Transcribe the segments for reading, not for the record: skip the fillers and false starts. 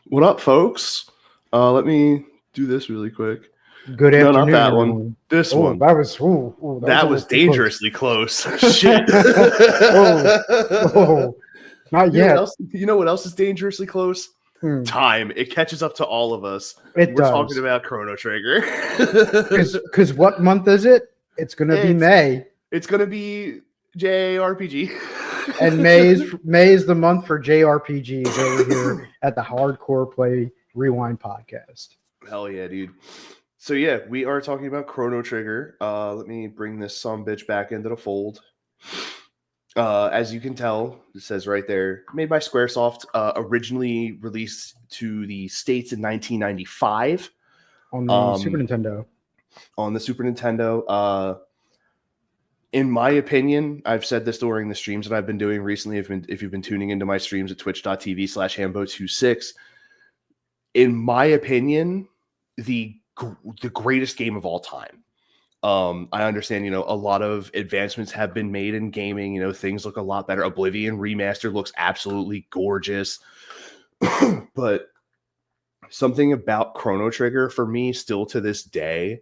What up, folks? Let me do this really quick. Good No, afternoon, not that everyone. one. This Oh, one. that was That a was little too dangerously close. Shit. Oh, not You know what yet. else? You know what else is dangerously close? Time. It catches up to all of us. It We're does. talking about Chrono Trigger. Because what month is it? It's gonna be May, It's gonna be JRPG. and May is the month for JRPGs over here at the Hardcore Play Rewind podcast. Hell yeah, dude. So yeah, we are talking about Chrono Trigger. Let me bring this sumbitch back into the fold. As you can tell, it says right there, made by Squaresoft, originally released to the States in 1995. On the Super Nintendo. On the Super Nintendo. In my opinion, I've said this during the streams that I've been doing recently. If you've been tuning into my streams at twitch.tv/Hambo26, in my opinion, the greatest game of all time. I understand, a lot of advancements have been made in gaming. Things look a lot better. Oblivion Remastered looks absolutely gorgeous. But something about Chrono Trigger for me still to this day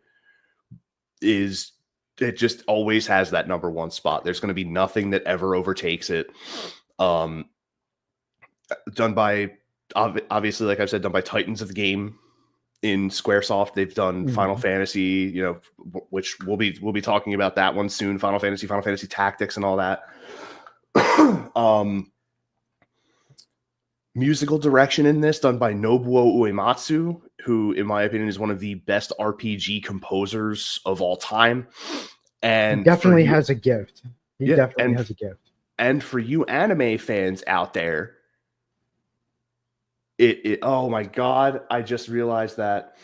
is it just always has that number one spot. There's going to be nothing that ever overtakes it. Done by, obviously, like I've said, done by Titans of the game in Squaresoft. They've done Final Fantasy, which we'll be talking about that one soon. Final Fantasy Tactics, and all that. Musical direction in this done by Nobuo Uematsu, who, in my opinion, is one of the best RPG composers of all time. And he definitely has a gift. He definitely has a gift. And for you anime fans out there, oh my god, I just realized that.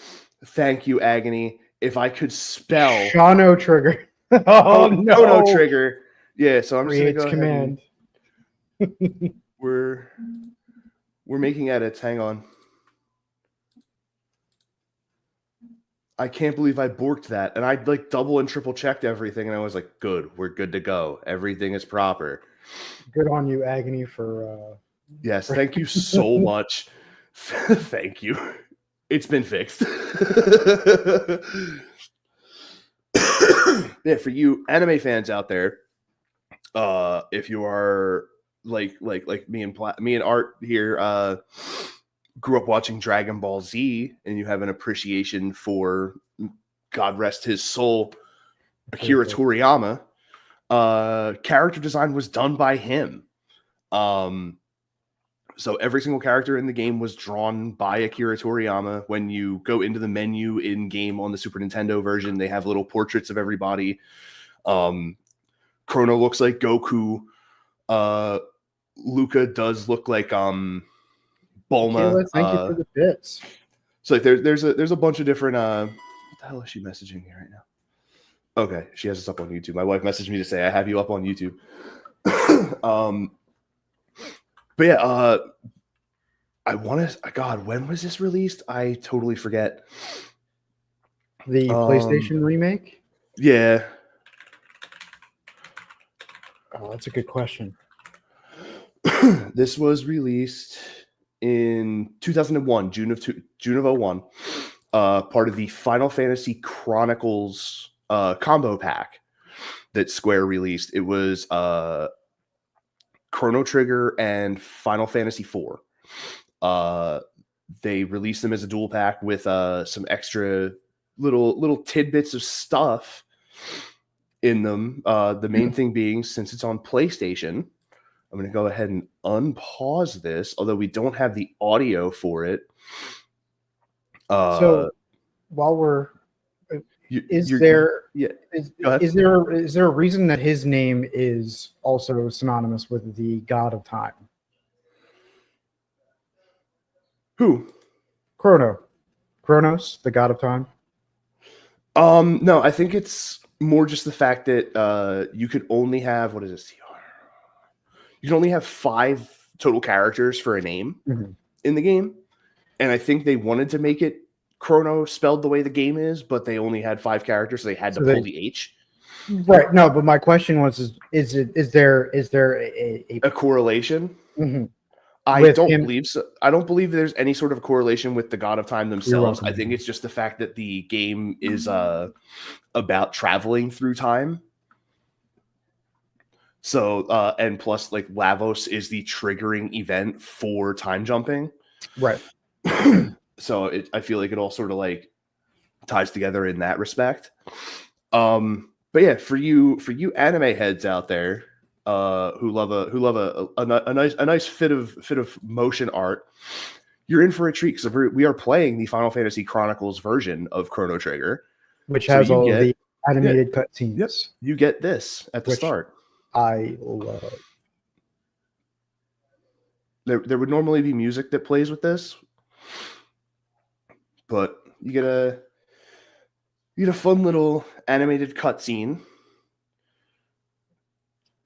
Thank you, Agony. If I could spell Chrono Trigger. Oh no. Chrono Trigger. Yeah, so I'm Creates just gonna go command. We're making edits. Hang on. I can't believe I borked that. And I double and triple checked everything, and I was like, good, we're good to go. Everything is proper. Good on you, Agony, for yes, thank you so much. Thank you. It's been fixed. Yeah, for you anime fans out there, if you are like me and Art here, grew up watching Dragon Ball Z, and you have an appreciation for, God rest his soul, Akira Toriyama. Character design was done by him. So every single character in the game was drawn by Akira Toriyama. When you go into the menu in game on the Super Nintendo version, they have little portraits of everybody. Chrono looks like Goku. Luca does look like Bulma. Kayla, thank you for the bits. So there's a bunch of different. What the hell is she messaging me right now? Okay, she has us up on YouTube. My wife messaged me to say I have you up on YouTube. But yeah, I want to. God, when was this released? I totally forget. The PlayStation remake? Yeah. Oh, that's a good question. This was released in 2001, June of 2001, part of the Final Fantasy Chronicles combo pack that Square released. It was Chrono Trigger and Final Fantasy IV. They released them as a dual pack with some extra little tidbits of stuff in them. The main thing being, since it's on PlayStation, I'm going to go ahead and unpause this, although we don't have the audio for it. So while we're is there a reason that his name is also synonymous with the God of Time? Who? Kronos, the God of Time? No, I think it's more just the fact that you could only have, what is this? You can only have 5 total characters for a name in the game. And I think they wanted to make it Chrono spelled the way the game is, but they only had 5 characters, so they had to pull the H. Right. No, but my question was: is there a correlation? I don't believe so. I don't believe there's any sort of correlation with the God of Time themselves. I think it's just the fact that the game is about traveling through time. So, and plus, like, Lavos is the triggering event for time jumping. Right. So I feel like it all sort of like ties together in that respect. But yeah, for you anime heads out there, who love a nice fit of motion art, you're in for a treat because we are playing the Final Fantasy Chronicles version of Chrono Trigger, which has all of the animated cutscenes. Yep, you get this at the start. I love. There would normally be music that plays with this, but you get a fun little animated cutscene.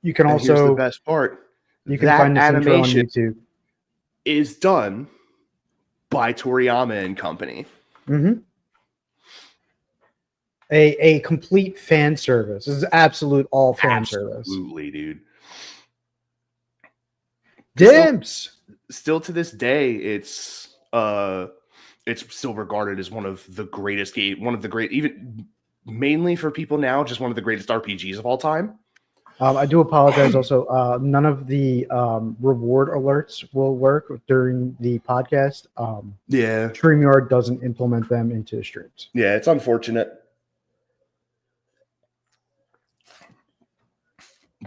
You can also, here's the best part. You can find this animation on YouTube. Is done by Toriyama and Company. Mm-hmm. A complete fan service. This is absolute all fan service. Absolutely, dude. Dimps. Still to this day, it's still regarded as one of the greatest even mainly for people now, just one of the greatest RPGs of all time. I do apologize. Also, none of the reward alerts will work during the podcast. StreamYard doesn't implement them into the streams. Yeah, it's unfortunate.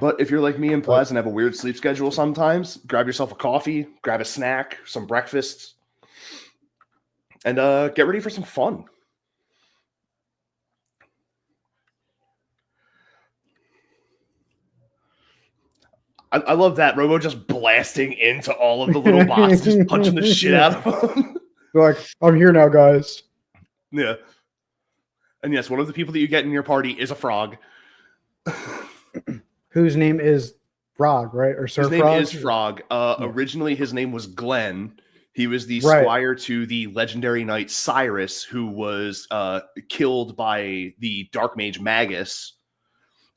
But if you're like me and Plaz and have a weird sleep schedule sometimes, grab yourself a coffee, grab a snack, some breakfast, and get ready for some fun. I love that. Robo just blasting into all of the little bots, just punching the shit out of them. Like, I'm here now, guys. Yeah. And yes, one of the people that you get in your party is a frog. Whose name is Frog, right? Or Sir His name Frog? is Frog. Originally, his name was Glenn. He was the squire to the legendary knight Cyrus, who was killed by the dark mage Magus.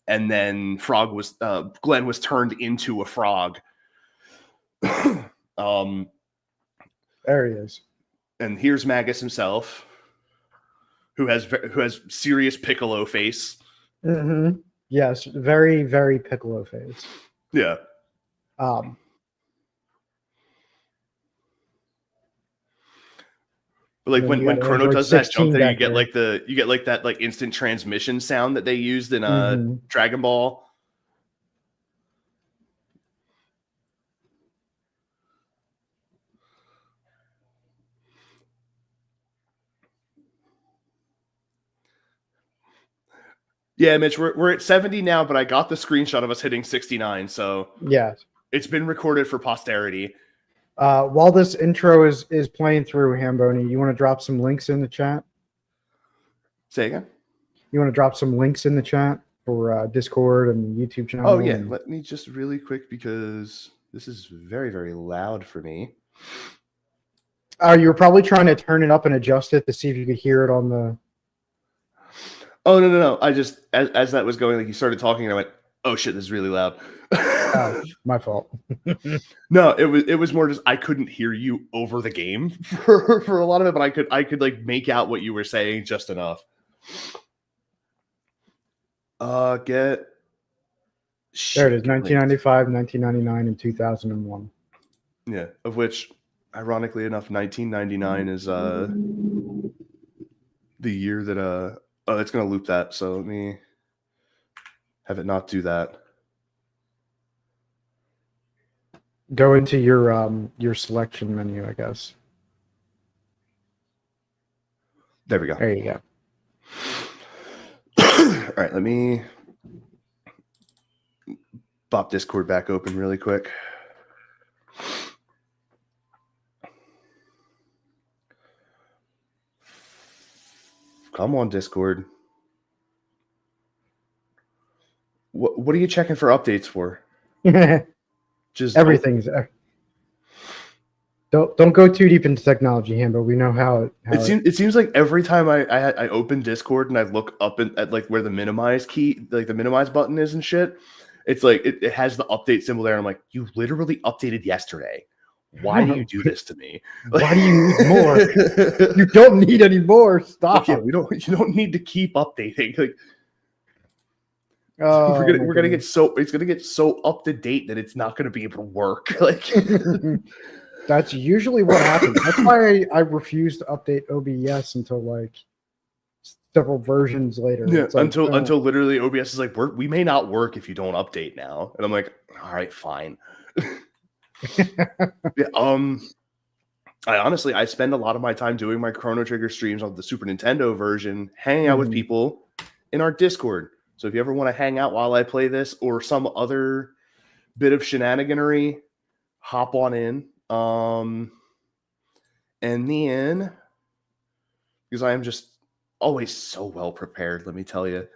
And then Glenn was turned into a frog. There he is. And here's Magus himself, who has serious Piccolo face. Mm-hmm. Yes, very, very Piccolo face. Yeah. Like when Chrono does that jump there, you get that like instant transmission sound that they used in Dragon Ball. Yeah, Mitch, we're at 70 now, but I got the screenshot of us hitting 69, so yeah, it's been recorded for posterity. While this intro is playing through, Hamboni, you want to drop some links in the chat? Say again? You want to drop some links in the chat for Discord and YouTube channel? Oh, yeah. Let me just really quick, because this is very, very loud for me. You were probably trying to turn it up and adjust it to see if you could hear it on the... Oh, no. I just, as that was going, like, you started talking, and I went, oh, shit, this is really loud. My fault. No, it was more just I couldn't hear you over the game for a lot of it, but I could like make out what you were saying just enough. There it is, 1995, 1999, and 2001. Yeah, of which, ironically enough, 1999 is the year that it's gonna loop that. So let me have it not do that. Go into your selection menu, I guess. There we go. There you go. All right, let me pop Discord back open really quick. Come on, Discord. What are you checking for updates for? Just everything's don't go too deep into technology, Hambo. We know how it seems like every time I open Discord and I look up at like where the minimize key, like the minimize button is and shit, it's like it has the update symbol there. And I'm like, you literally updated yesterday. why do you do this to me? Why do you need more? You don't need any more. Stop. Okay, you don't need to keep updating. Like, oh, we're gonna get so up to date that it's not gonna be able to work. Like, that's usually what happens. That's why I refuse to update OBS until like several versions later. Yeah, it's like, until literally OBS is like, we may not work if you don't update now. And I'm like, all right, fine. Yeah, I spend a lot of my time doing my Chrono Trigger streams on the Super Nintendo version, hanging out with people in our Discord. So if you ever want to hang out while I play this or some other bit of shenaniganery, hop on in. And then, because I am just always so well prepared, let me tell you.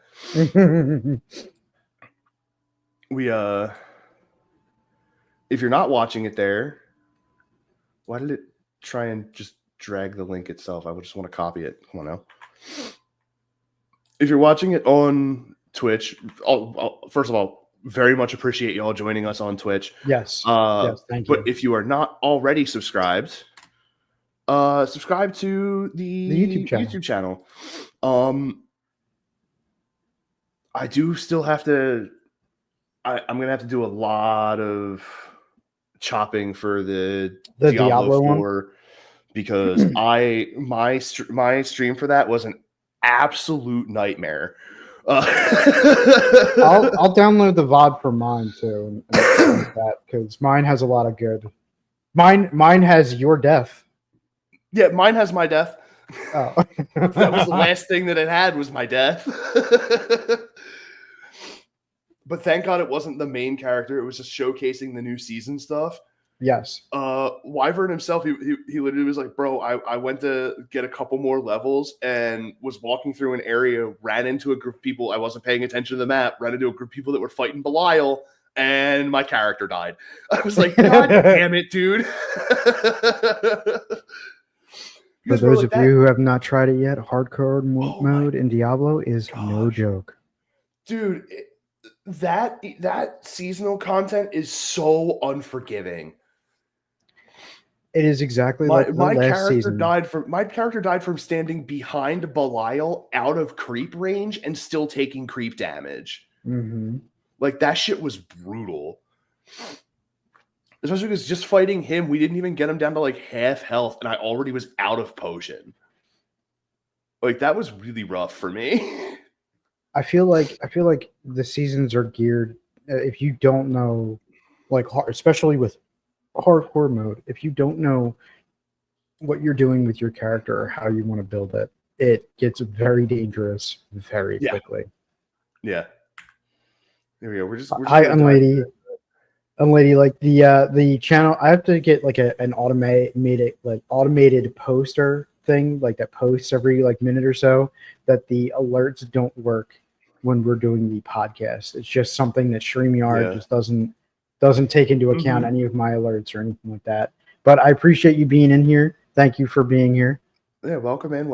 If you're not watching it there, why did it try and just drag the link itself? I would just want to copy it. Come on now. If you're watching it on Twitch, first of all, very much appreciate y'all joining us on Twitch. Yes. Yes, thank you. But if you are not already subscribed, subscribe to the YouTube channel. I do still have to. I'm gonna have to do a lot of chopping for the Diablo 4 one? Because my stream for that was an absolute nightmare. I'll download the VOD for mine too, and that because mine has a lot of good. Mine has your death. Yeah, mine has my death. Oh. That was the last thing that it had was my death. But thank God it wasn't the main character. It was just showcasing the new season stuff. Yes. Wyvern himself, he literally was like, bro, I went to get a couple more levels and was walking through an area, ran into a group of people. I wasn't paying attention to the map, ran into a group of people that were fighting Belial, and my character died. I was like, God damn it, dude. For those of you who have not tried it yet, hardcore mode in Diablo is no joke. Dude, that seasonal content is so unforgiving. It is exactly like my character died from standing behind Belial out of creep range and still taking creep damage. Mm-hmm. Like, that shit was brutal. Especially because just fighting him, we didn't even get him down to like half health, and I already was out of potion. Like, that was really rough for me. I feel like the seasons are geared. If you don't know, like, especially with hardcore mode, if you don't know what you're doing with your character or how you want to build it, it gets very dangerous very quickly. Yeah. There we go. We're just hi, Unlady, like the channel. I have to get like an automated poster thing, like that posts every like minute or so, that the alerts don't work when we're doing the podcast. It's just something that StreamYard just doesn't take into account any of my alerts or anything like that. But I appreciate you being in here. Thank you for being here. Yeah, welcome in.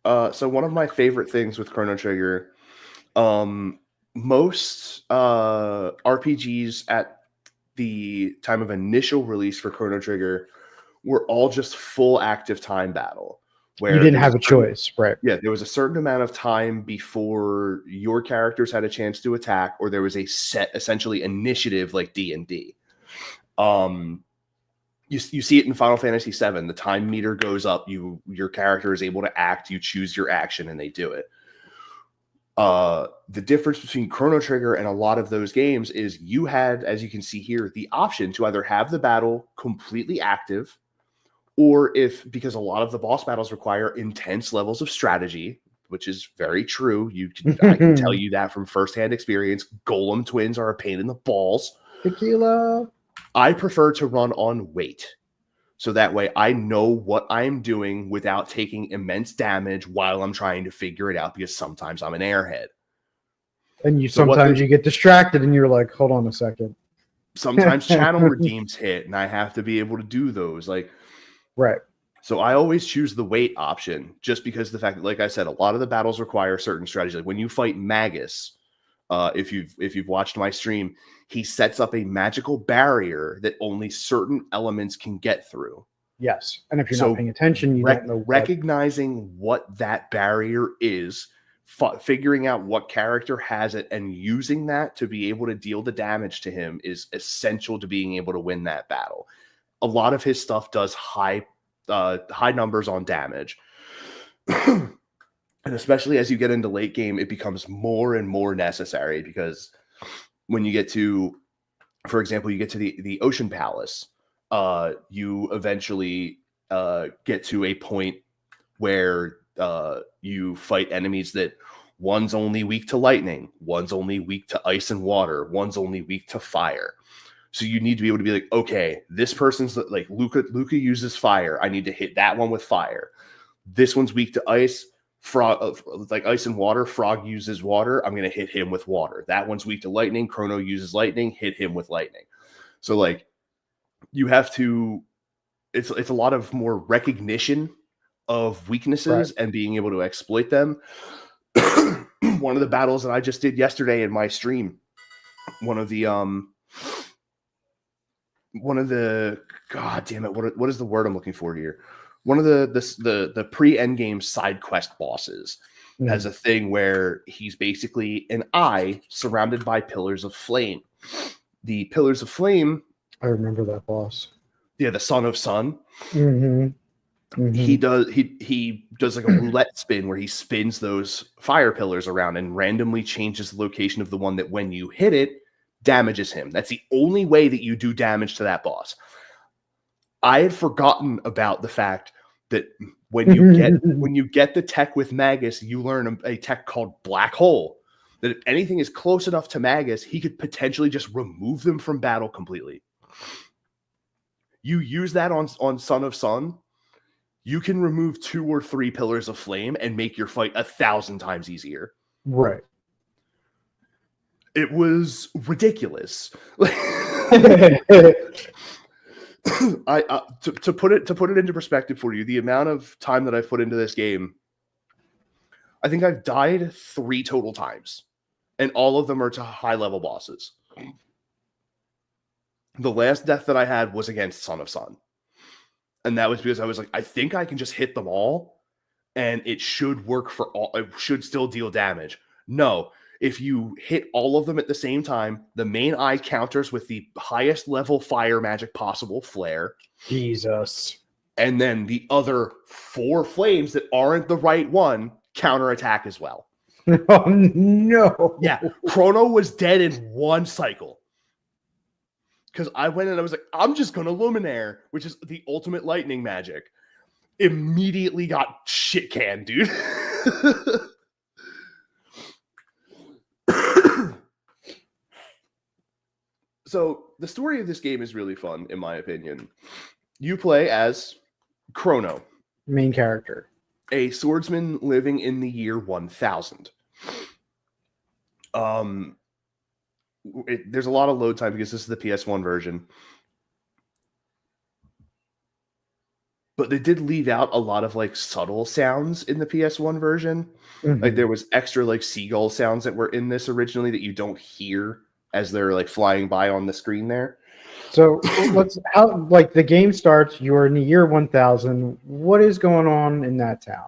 So one of my favorite things with Chrono Trigger, most RPGs at the time of initial release for Chrono Trigger were all just full active time battle. Where you didn't have a choice, right? Yeah, there was a certain amount of time before your characters had a chance to attack, or there was a set, essentially, initiative like D&D. You see it in Final Fantasy VII. The time meter goes up. Your character is able to act. You choose your action, and they do it. The difference between Chrono Trigger and a lot of those games is you had, as you can see here, the option to either have the battle completely active, or because a lot of the boss battles require intense levels of strategy, which is very true. I can tell you that from firsthand experience. Golem twins are a pain in the balls. Tequila. I prefer to run on wait. So that way I know what I'm doing without taking immense damage while I'm trying to figure it out, because sometimes I'm an airhead. And sometimes you get distracted and you're like, hold on a second. Sometimes channel redeems hit and I have to be able to do those. Like, right. So I always choose the wait option, just because the fact that, like I said, a lot of the battles require certain strategies. Like when you fight Magus, if you've watched my stream, he sets up a magical barrier that only certain elements can get through. Yes, and if you're not paying attention, you don't know recognizing what that barrier is, figuring out what character has it, and using that to be able to deal the damage to him is essential to being able to win that battle. A lot of his stuff does high numbers on damage. And especially as you get into late game, it becomes more and more necessary, because when you get to, for example, you get to the Ocean Palace, you eventually get to a point where you fight enemies that one's only weak to lightning, one's only weak to ice and water, one's only weak to fire. So you need to be able to be like, okay, this person's like Luca uses fire. I need to hit that one with fire. This one's weak to ice. Frog, like ice and water. Frog uses water. I'm going to hit him with water. That one's weak to lightning. Chrono uses lightning. Hit him with lightning. So like you have to, it's a lot of more recognition of weaknesses and being able to exploit them. One of the battles that I just did yesterday in my stream, one of the god damn it, what is the word I'm looking for here? One of the pre-end game side quest bosses has a thing where he's basically an eye surrounded by pillars of flame. The pillars of flame, I remember that boss. Yeah, the Son of Sun. Mm-hmm. Mm-hmm. He does like a roulette spin where he spins those fire pillars around and randomly changes the location of the one that, when you hit it, damages him. That's the only way that you do damage to that boss. I had forgotten about the fact that when you get the tech with Magus, you learn a tech called Black Hole. That if anything is close enough to Magus, he could potentially just remove them from battle completely. You use that on Son of Sun, you can remove 2 or 3 pillars of flame and make your fight 1,000 times easier. Right. It was ridiculous. To put it into perspective for you, the amount of time that I've put into this game, I think I've died 3 total times, and all of them are to high-level bosses. The last death that I had was against Son of Sun, and that was because I was like, I think I can just hit them all, and it should work for all. It should still deal damage. No, if you hit all of them at the same time, the main eye counters with the highest level fire magic possible, Flare. Jesus. And then the other 4 flames that aren't the right one counterattack as well. Oh, no. Yeah, Chrono was dead in 1 cycle. Because I went and I was like, I'm just going to Luminaire, which is the ultimate lightning magic. Immediately got shit canned, dude. So the story of this game is really fun, in my opinion. You play as Chrono, main character, a swordsman living in the year 1000. There's a lot of load time because this is the PS1 version, but they did leave out a lot of like subtle sounds in the PS1 version. Mm-hmm. Like there was extra like seagull sounds that were in this originally that you don't hear as they're like flying by on the screen there. So like the game starts, you're in the year 1000. What is going on in that town?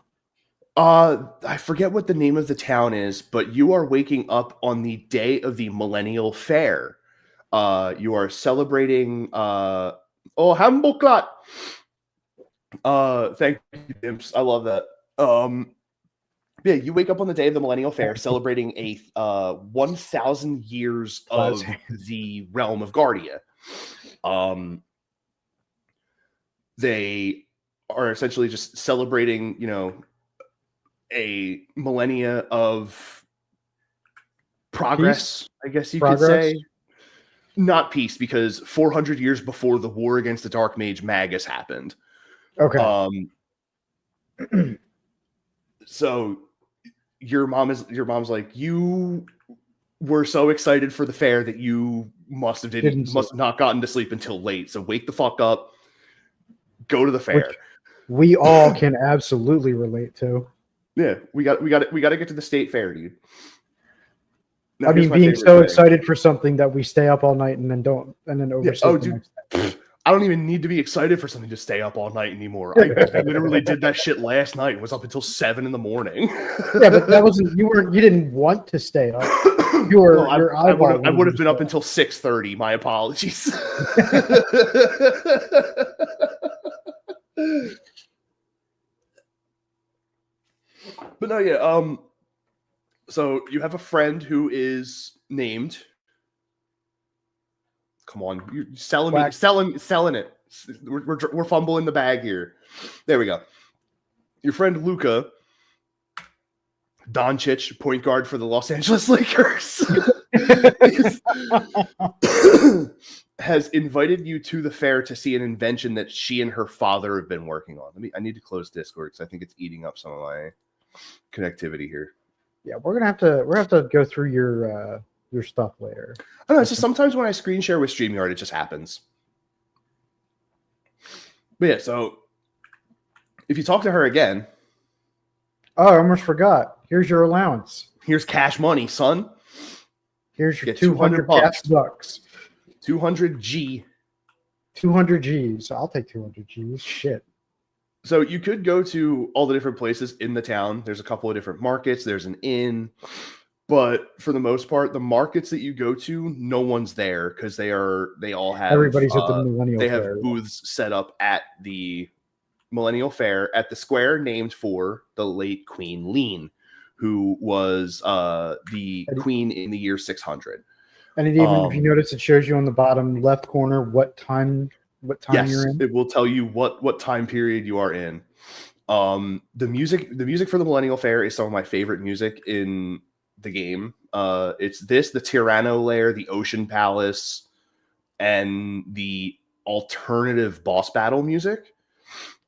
I forget what the name of the town is, but you are waking up on the day of the Millennial Fair. You are celebrating Hamboklat. Thank you, Dimps. I love that. Yeah, you wake up on the day of the Millennial Fair celebrating a 1,000 years of the realm of Guardia. They are essentially just celebrating, a millennia of progress, peace? I guess you could say. Not peace, because 400 years before the war against the Dark Mage Magus happened. Okay. So your mom's like, you were so excited for the fair that you must have not gotten to sleep until late. So wake the fuck up, go to the fair. Which we all can absolutely relate to. Yeah, we got to get to the state fair, dude. I mean, being so excited for something that we stay up all night and then oversleep the next day. I don't even need to be excited for something to stay up all night anymore. I literally did that shit last night and was up until 7 in the morning. Yeah, but that wasn't you didn't want to stay up. I would have been up until 6:30. My apologies. But no, yeah. So you have a friend who is named. Come on, you're selling it. We're fumbling the bag here. There we go. Your friend Luka Doncic, point guard for the Los Angeles Lakers, has invited you to the fair to see an invention that she and her father have been working on. I need to close Discord because I think it's eating up some of my connectivity here. Yeah, we're gonna have to go through your stuff later. I don't know. It's just sometimes when I screen share with StreamYard, it just happens. But yeah, so if you talk to her again. Oh, I almost forgot. Here's your allowance. Here's cash money, son. Here's your 200 cash bucks. 200 G. 200 G's. I'll take 200 G's. Shit. So you could go to all the different places in the town. There's a couple of different markets. There's an inn. But for the most part, the markets that you go to, no one's there because they all have everybody's at the Millennial Fair. They have booths set up at the Millennial Fair at the square named for the late Queen Lean, who was the queen in the year 600. And it even, if you notice, it shows you on the bottom left corner what time you're in. It will tell you what time period you are in. The music for the Millennial Fair is some of my favorite music in the game. It's the Tyranno Lair, the Ocean Palace, and the alternative boss battle music.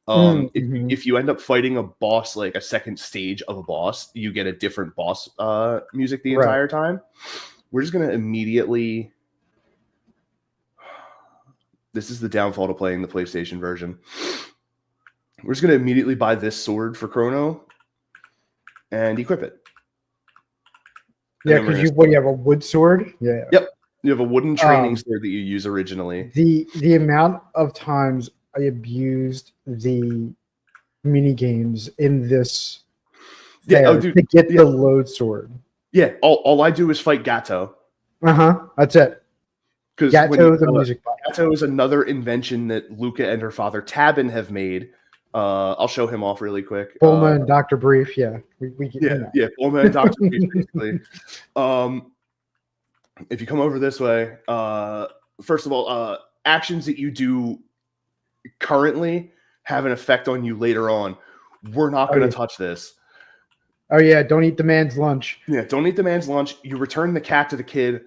If you end up fighting a boss, like a second stage of a boss, you get a different boss music the entire time. We're just gonna immediately. This is the downfall to playing the PlayStation version. We're just gonna immediately buy this sword for Chrono and equip it. Yeah, because you have a wood sword. Yeah. Yep. You have a wooden training sword that you use originally. The amount of times I abused the mini games in this to get the load sword. Yeah, all I do is fight Gato. That's it. Because Gato, the music box. Gato is another invention that Luca and her father Tabin have made. I'll show him off really quick. Bulma and Dr. Brief, yeah. Bulma and Dr. Brief, basically. If you come over this way, first of all, actions that you do currently have an effect on you later on. We're not going to touch this. Oh yeah, don't eat the man's lunch. Yeah, don't eat the man's lunch. You return the cat to the kid.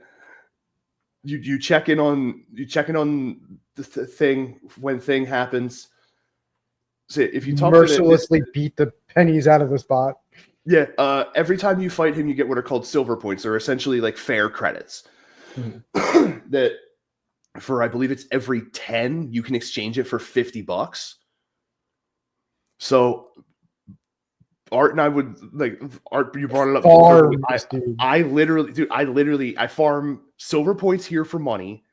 You check in on the thing when thing happens. So if you talk mercilessly beat the pennies out of the spot. Yeah, every time you fight him, you get what are called silver points. They're essentially like fair credits. That for I believe it's every 10 you can exchange it for $50. So Art and I would like Art. You brought it up. I literally farm silver points here for money,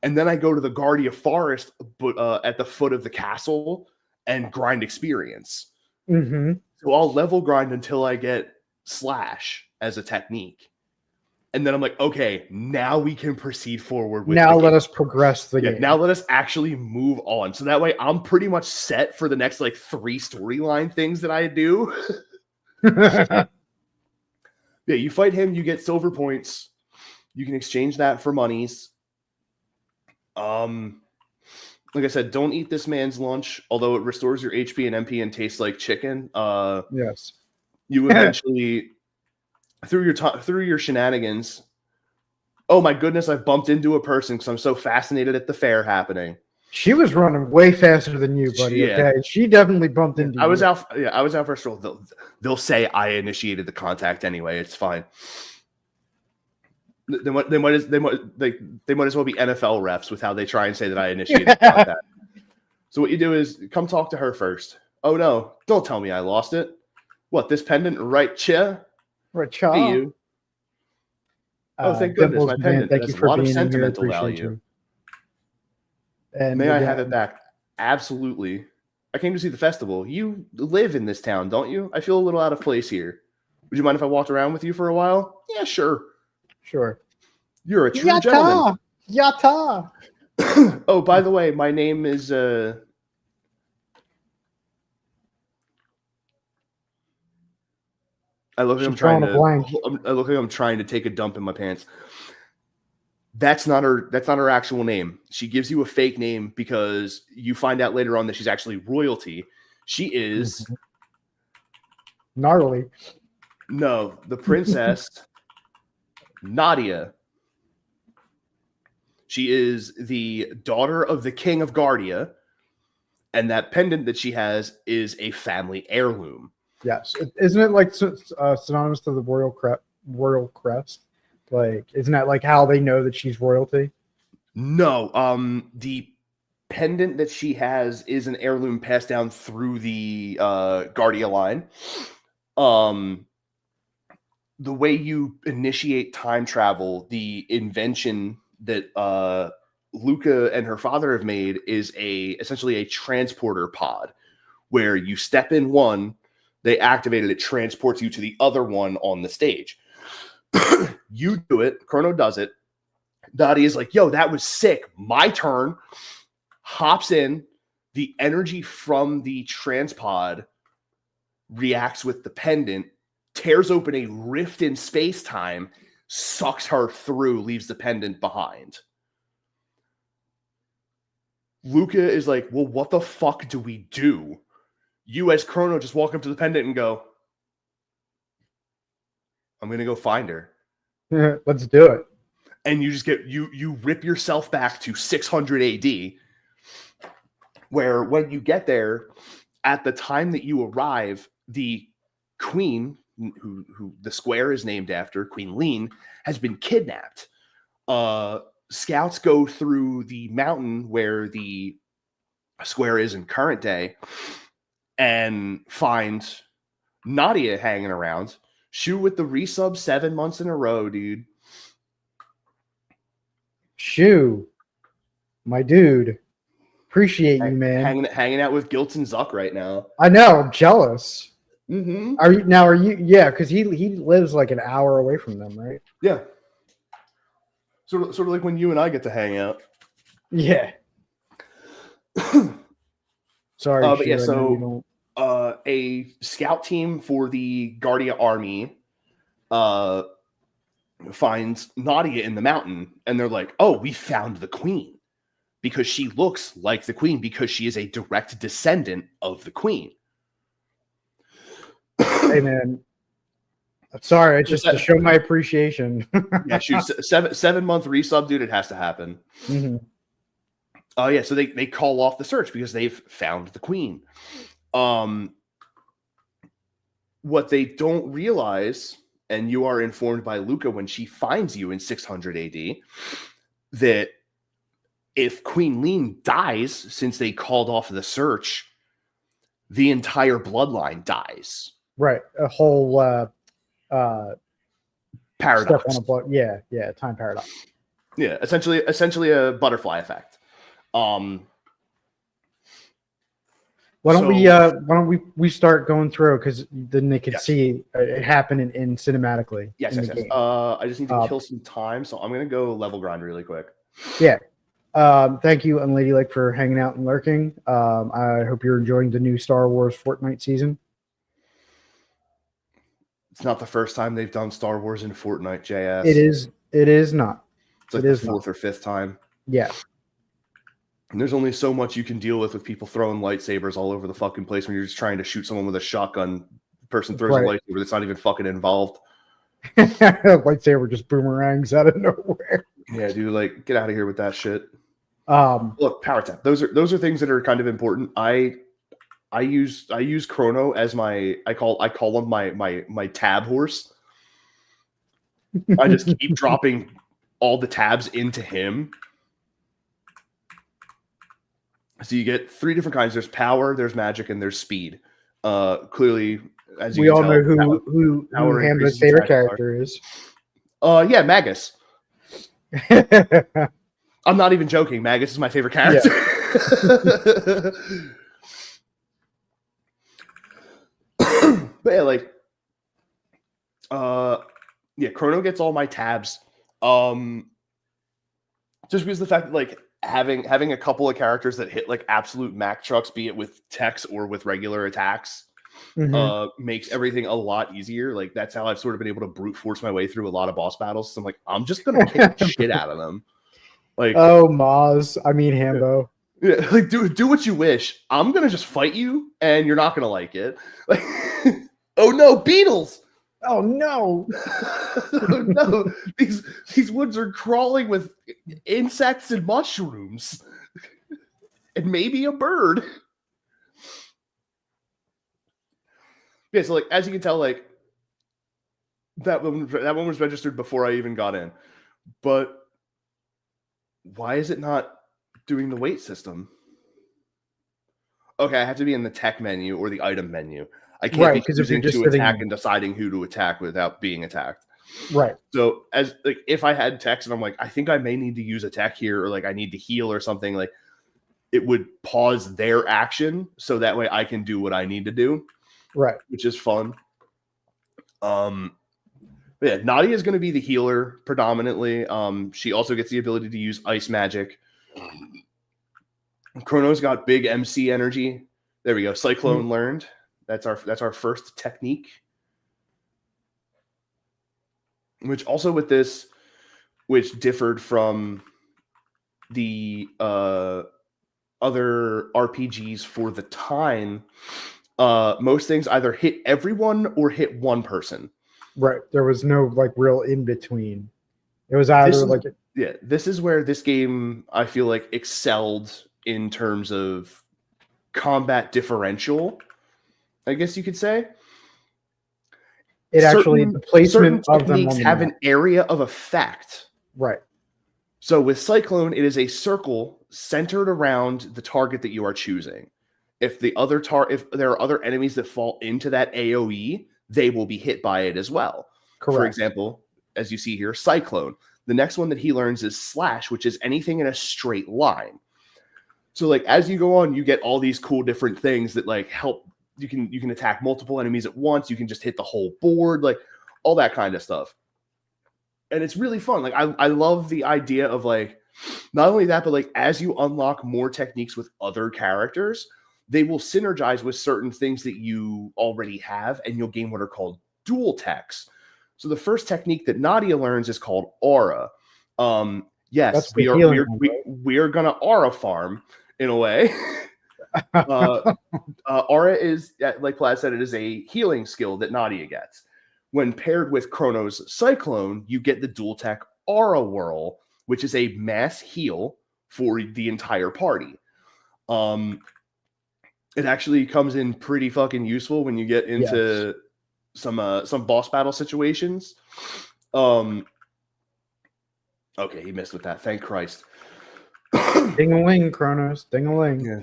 and then I go to the Guardia Forest, but at the foot of the castle, and grind experience. So I'll level grind until I get Slash as a technique, and then I'm like, okay, now we can proceed forward. Let us progress the game. Now let us actually move on. So that way I'm pretty much set for the next like 3 storyline things that I do. Yeah, you fight him, you get silver points. You can exchange that for monies. Like I said, don't eat this man's lunch, although it restores your HP and MP and tastes like chicken. Yes. You eventually through your shenanigans. Oh my goodness, I've bumped into a person because I'm so fascinated at the fair happening. She was running way faster than you, buddy. Yeah. Okay, she definitely bumped into you. I was out for a stroll. They'll say I initiated the contact anyway. It's fine. They might as well be NFL refs with how they try and say that I initiated the contact. So what you do is come talk to her first. Oh no, don't tell me I lost it. What, this pendant right chia? Right chia. Hey, you. Oh, thank goodness, Dimples my Man, pendant. thank It you has a for lot of being in here. sentimental Appreciate value. you. And May I again, have it back? Absolutely. I came to see the festival. You live in this town, don't you? I feel a little out of place here. Would you mind if I walked around with you for a while? Yeah, sure. Sure. You're a true gentleman. Yata! Oh, by the way, my name is I look like She's drawing a blank. I look like I'm trying to take a dump in my pants. That's not her actual name. She gives you a fake name because you find out later on that she's actually royalty. She is Gnarly. no, the princess Nadia. She is the daughter of the king of Guardia, and that pendant that she has is a family heirloom. Yes. Isn't it like synonymous to the royal crest? Like, isn't that like how they know that she's royalty? No, the pendant that she has is an heirloom passed down through the Guardia line. The way you initiate time travel, the invention that Luca and her father have made is essentially a transporter pod, where you step in one, they activate it, it transports you to the other one on the stage. You do it, Chrono does it. Dottie is like, yo, that was sick. My turn. Hops in. The energy from the transpod reacts with the pendant, tears open a rift in space-time, sucks her through, leaves the pendant behind. Luca is like, well, what the fuck do we do? You as Chrono just walk up to the pendant and go, I'm going to go find her. Let's do it. And you just you rip yourself back to 600 AD, where when you get there, at the time that you arrive, the queen, who the square is named after, Queen Lean, has been kidnapped. Scouts go through the mountain where the square is in current day and find Nadia hanging around. Shoot with the resub 7 months in a row, dude. Shoo, my dude. Appreciate you, man. Hanging out with Gilts and Zuck right now. I know, I'm jealous. Mm-hmm. Are you yeah, because he lives like an hour away from them, right? Yeah. Sort of like when you and I get to hang out. Yeah. Sorry, but yeah, so a scout team for the Guardia army finds Nadia in the mountain, and they're like, oh, we found the queen. Because she looks like the queen, because she is a direct descendant of the queen. Hey, man. Sorry, it's just to show my appreciation. Yeah, shoot, 7 month resub, dude, it has to happen. Mm-hmm. Oh, yeah, so they call off the search because they've found the queen. What they don't realize, and you are informed by Luca when she finds you in 600 AD, that if Queen Lean dies, since they called off the search, the entire bloodline dies. Right. A whole paradox. Yeah, time paradox. Yeah, essentially a butterfly effect. Why don't we start going through, because then they could see it happen in cinematically. Yes. Game. I just need to kill some time, so I'm gonna go level grind really quick. Yeah. Thank you, Unladylike, for hanging out and lurking. I hope you're enjoying the new Star Wars Fortnite season. It's not the first time they've done Star Wars in Fortnite, JS. It is not. It's like the fourth or fifth time. Yeah. And there's only so much you can deal with people throwing lightsabers all over the fucking place when you're just trying to shoot someone with a shotgun. The person throws a lightsaber that's not even fucking involved. Lightsaber just boomerangs out of nowhere. Yeah, dude, like, get out of here with that shit. Look, power tap. Those are things that are kind of important. I use Chrono as I call him my tab horse. I just keep dropping all the tabs into him. So you get 3 different kinds. There's power, there's magic, and there's speed. Clearly, as you we all tell, know who Hamza's favorite character is. Yeah, Magus. I'm not even joking. Magus is my favorite character. But yeah, like, yeah, Chrono gets all my tabs. Just because the fact that like having a couple of characters that hit like absolute max trucks, be it with techs or with regular attacks, makes everything a lot easier. Like that's how I've sort of been able to brute force my way through a lot of boss battles. So I'm like, I'm just gonna kick the shit out of them. Like, oh, Maz. I mean, Hambo. Yeah, like do what you wish. I'm gonna just fight you, and you're not gonna like it. Like, oh no, beetles! Oh no! Oh no, these woods are crawling with insects and mushrooms, and maybe a bird. Yeah, so like as you can tell, like that one was registered before I even got in, but why is it not doing the weight system? Okay, I have to be in the tech menu or the item menu. I can't be choosing to attack and deciding who to attack without being attacked. Right. So as like if I had techs and I'm like, I think I may need to use a tech here, or like I need to heal or something, like it would pause their action so that way I can do what I need to do. Right. Which is fun. Yeah, Nadia is going to be the healer predominantly. She also gets the ability to use ice magic. Chrono's got big MC energy. There we go. Cyclone learned. That's our first technique. Which also with this, which differed from the other RPGs for the time, most things either hit everyone or hit one person. Right. There was no like real in between. It was either this is where this game I feel like excelled in terms of combat differential, I guess you could say. The placement of them have an area of effect. Right. So with Cyclone, it is a circle centered around the target that you are choosing. If there are other enemies that fall into that AoE, they will be hit by it as well. Correct. For example, as you see here, Cyclone. The next one that he learns is Slash, which is anything in a straight line. So like as you go on, you get all these cool different things that like help. You can attack multiple enemies at once. You can just hit the whole board, like all that kind of stuff. And it's really fun. Like I love the idea of like not only that, but like as you unlock more techniques with other characters, they will synergize with certain things that you already have, and you'll gain what are called dual techs. So the first technique that Nadia learns is called Aura. Yes, we are gonna Aura farm in a way. Aura is, like Plaid said, it is a healing skill that Nadia gets. When paired with Chrono's Cyclone, you get the dual tech Aura Whirl, which is a mass heal for the entire party. It actually comes in pretty fucking useful when you get into some boss battle situations. Okay, he missed with that. Thank Christ. Ding-a-ling, Chronos. Ding-a-ling. Yeah.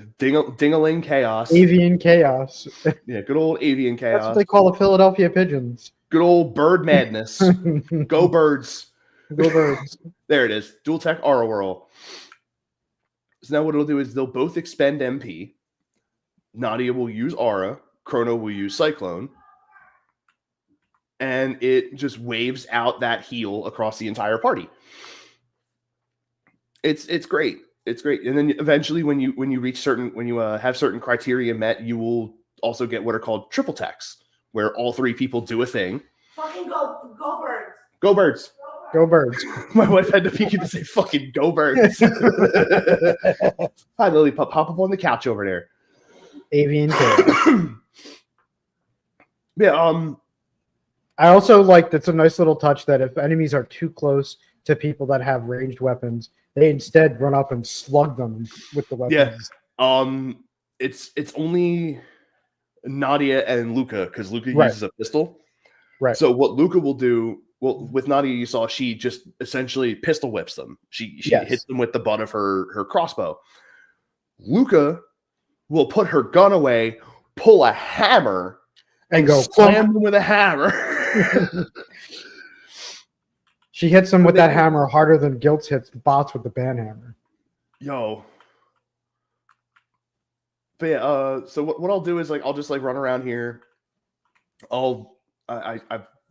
Ding-a-ling chaos. Avian chaos. Yeah, good old avian chaos. That's what they call the Philadelphia pigeons. Good old bird madness. Go birds. Go birds. There it is. Dual tech Aura Whirl. So now what it'll do is they'll both expend MP. Nadia will use Aura. Chrono will use Cyclone. And it just waves out that heal across the entire party. It's great. It's great. And then eventually when you have certain criteria met, you will also get what are called triple techs, where all three people do a thing. Fucking go birds. Go birds. Go birds. My wife had to peek in to say fucking go birds. Hi Lily, pop up on the couch over there. Avian chaos. Yeah, I also like that's a nice little touch that if enemies are too close to people that have ranged weapons, they instead run up and slug them with the weapons. Yeah. It's only Nadia and Luca, because Luca uses a pistol. Right. So what Luca will do, well, with Nadia, you saw she just essentially pistol whips them. She hits them with the butt of her crossbow. Luca will put her gun away, pull a hammer, and go slam them with a hammer. She hits them with that hammer harder than Guilt hits the bots with the ban hammer. Yo. But yeah, so what I'll do is like I'll just like run around here. I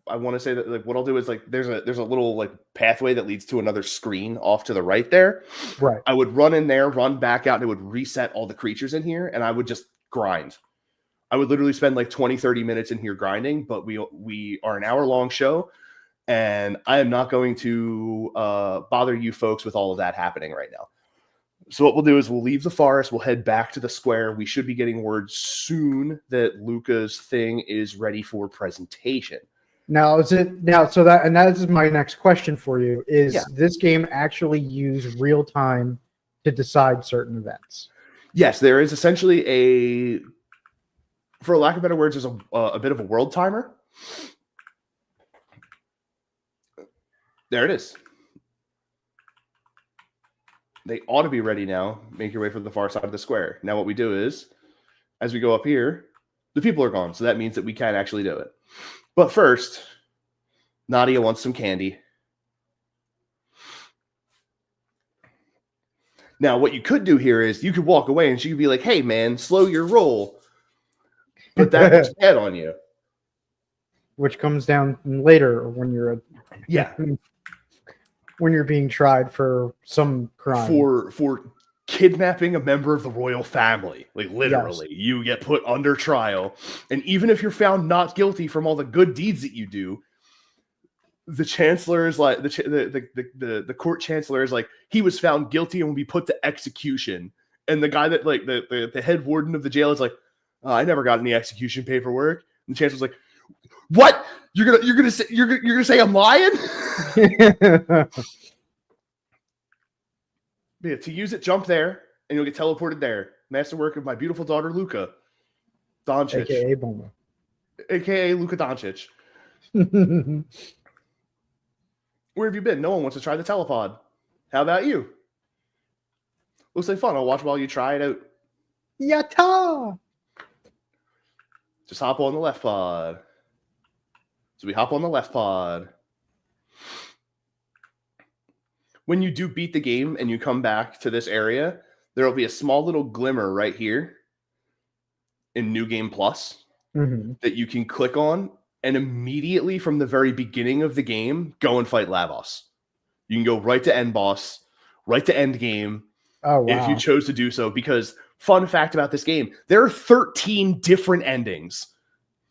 want to say that like what I'll do is like there's a little like pathway that leads to another screen off to the right there. Right. I would run in there, run back out, and it would reset all the creatures in here, and I would just grind. I would literally spend like 20, 30 minutes in here grinding, but we are an hour-long show, and I am not going to bother you folks with all of that happening right now. So what we'll do is we'll leave the forest, we'll head back to the square. We should be getting word soon that Luca's thing is ready for presentation. Now that is my next question for you. Is this game actually use real time to decide certain events? Yes, there is essentially for lack of better words, there's a bit of a world timer. There it is. They ought to be ready now. Make your way from the far side of the square. Now what we do is, as we go up here, the people are gone. So that means that we can actually do it. But first, Nadia wants some candy. Now, what you could do here is you could walk away and she could be like, hey, man, slow your roll. But that looks bad on you. Which comes down later when you're when you're being tried for some crime. For kidnapping a member of the royal family. Like literally, you get put under trial. And even if you're found not guilty from all the good deeds that you do, the chancellor is like the court chancellor is like, he was found guilty and will be put to execution. And the guy that like the head warden of the jail is like, I never got any execution paperwork. And the chancellor's like, what? You're gonna say I'm lying? Yeah, to use it, jump there, and you'll get teleported there. Masterwork of my beautiful daughter, Luca Doncic. AKA Boma. AKA Luka Doncic. Where have you been? No one wants to try the telepod. How about you? Looks like fun. I'll watch while you try it out. Yatta! Just hop on the left pod. So we hop on the left pod. When you do beat the game and you come back to this area, there will be a small little glimmer right here in New Game Plus that you can click on, and immediately from the very beginning of the game, go and fight Lavos. You can go right to end boss, right to end game, if you chose to do so, because fun fact about this game, there are 13 different endings.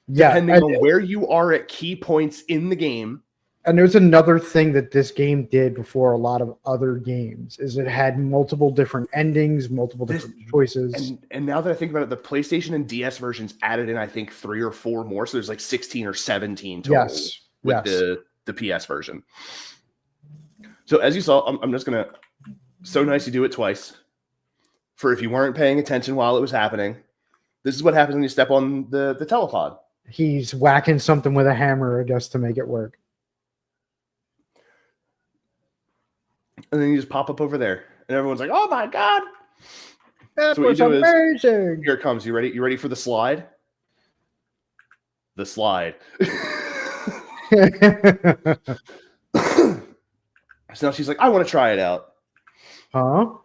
Depending on where you are at key points in the game. And there's another thing that this game did before a lot of other games, is it had multiple different endings, multiple different choices. And now that I think about it, the PlayStation and DS versions added in, I think, 3 or 4 more. So there's like 16 or 17 total with the PS version. So as you saw, I'm just going to, so nice you do it twice. For if you weren't paying attention while it was happening, this is what happens when you step on the telepod. He's whacking something with a hammer, I guess, to make it work. And then you just pop up over there. And everyone's like, oh my God. That was amazing. Here it comes. You ready? You ready for the slide? The slide. So now she's like, I want to try it out. Huh?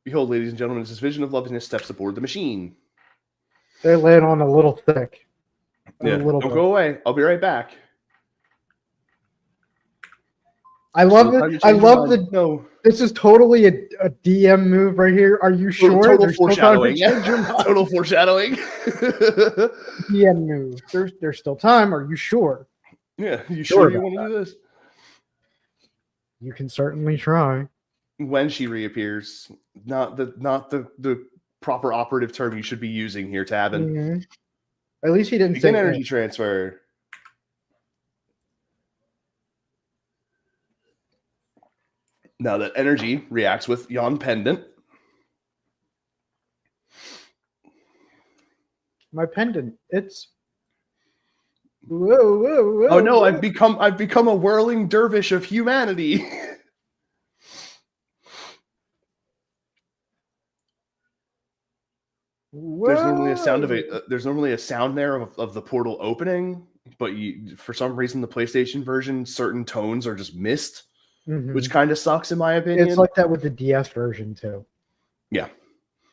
Behold, ladies and gentlemen, this vision of loveliness steps aboard the machine. They lay it on a little thick. Don't go away. I'll be right back. I love it. I love the. No, this is totally a DM move right here. Are you sure? Total foreshadowing. Total foreshadowing. DM move. There's still time. Are you sure? Yeah. You sure you want to do this? You can certainly try. When she reappears, not the proper operative term you should be using here, Tabin. Mm-hmm. At least he didn't say energy transfer. Now that energy reacts with Yon Pendant. My pendant. It's whoa. Oh no, I've become a whirling dervish of humanity. There's normally a sound there's normally a sound there of the portal opening, but for some reason the PlayStation version, certain tones are just missed, which kind of sucks in my opinion. It's like that with the DS version too. Yeah,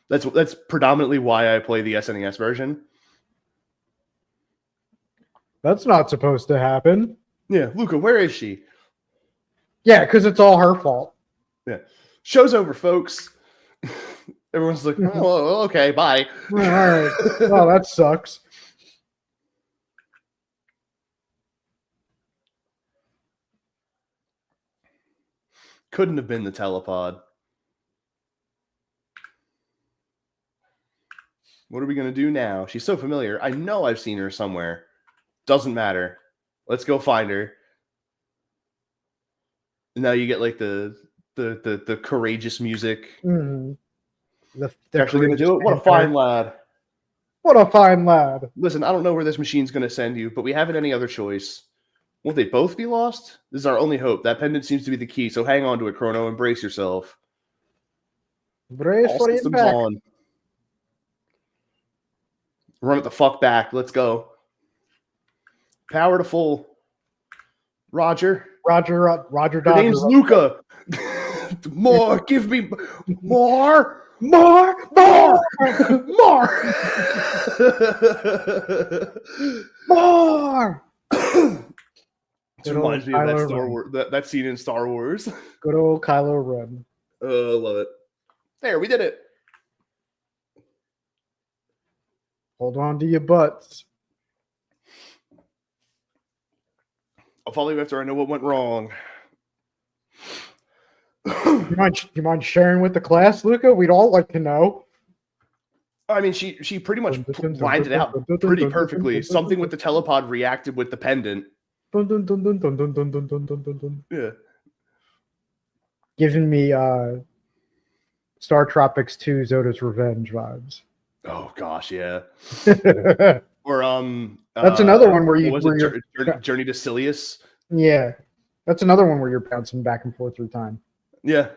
that's predominantly why I play the SNES version. That's not supposed to happen. Yeah, Luca, where is she? Yeah, because it's all her fault. Yeah, show's over, folks. Everyone's like, oh, okay, bye. All right. Well, that sucks. Couldn't have been the telepod. What are we going to do now? She's so familiar. I know I've seen her somewhere. Doesn't matter. Let's go find her. Now you get like the courageous music. Mm-hmm. They're actually going to do it? What a fine lad. What a fine lad. Listen, I don't know where this machine's going to send you, but we haven't any other choice. Won't they both be lost? This is our only hope. That pendant seems to be the key, so hang on to it, Chrono. Embrace yourself. Brace for the impact. On. Run it the fuck back. Let's go. Power to full. Roger. Roger. Your name's Luca. More. Give me more. More. It reminds me of that scene in Star Wars. Good old Kylo Ren. Oh, I love it. There, we did it. Hold on to your butts. I'll follow you after I know what went wrong. You mind sharing with the class, Luca? We'd all like to know. I mean, she pretty much lined it out pretty perfectly. Something with the telepod reacted with the pendant. Yeah. Giving me Star Tropics 2 Zoda's Revenge vibes. Oh gosh, yeah. Or that's another one where you're Journey to Silius. Yeah. That's another one where you're bouncing back and forth through time. Yeah.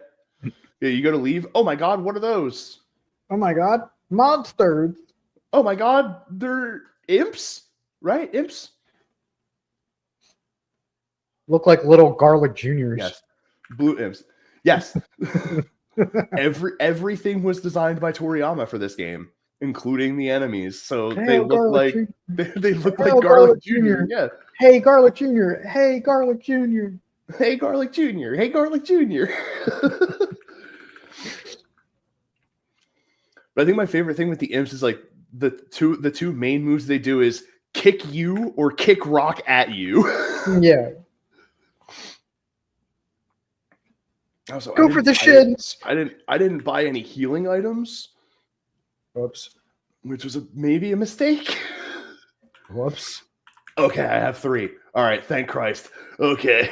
Yeah, you go to leave. Oh my god, what are those? Oh my god. Monsters. Oh my god, they're imps? Right? Imps? Look like little garlic juniors. Yes. Blue imps. Yes. Everything was designed by Toriyama for this game, including the enemies. So they look like they look like Garlic Jr. Yeah. Hey Garlic Jr. Hey Garlic Jr. Hey Garlic Jr. Hey Garlic Jr. But I think my favorite thing with the imps is like the two main moves they do is kick you or kick rock at you. Yeah. Also, go for the shins. I didn't buy any healing items. Whoops. Which was maybe a mistake. Whoops. Okay, I have 3. All right, thank Christ. Okay.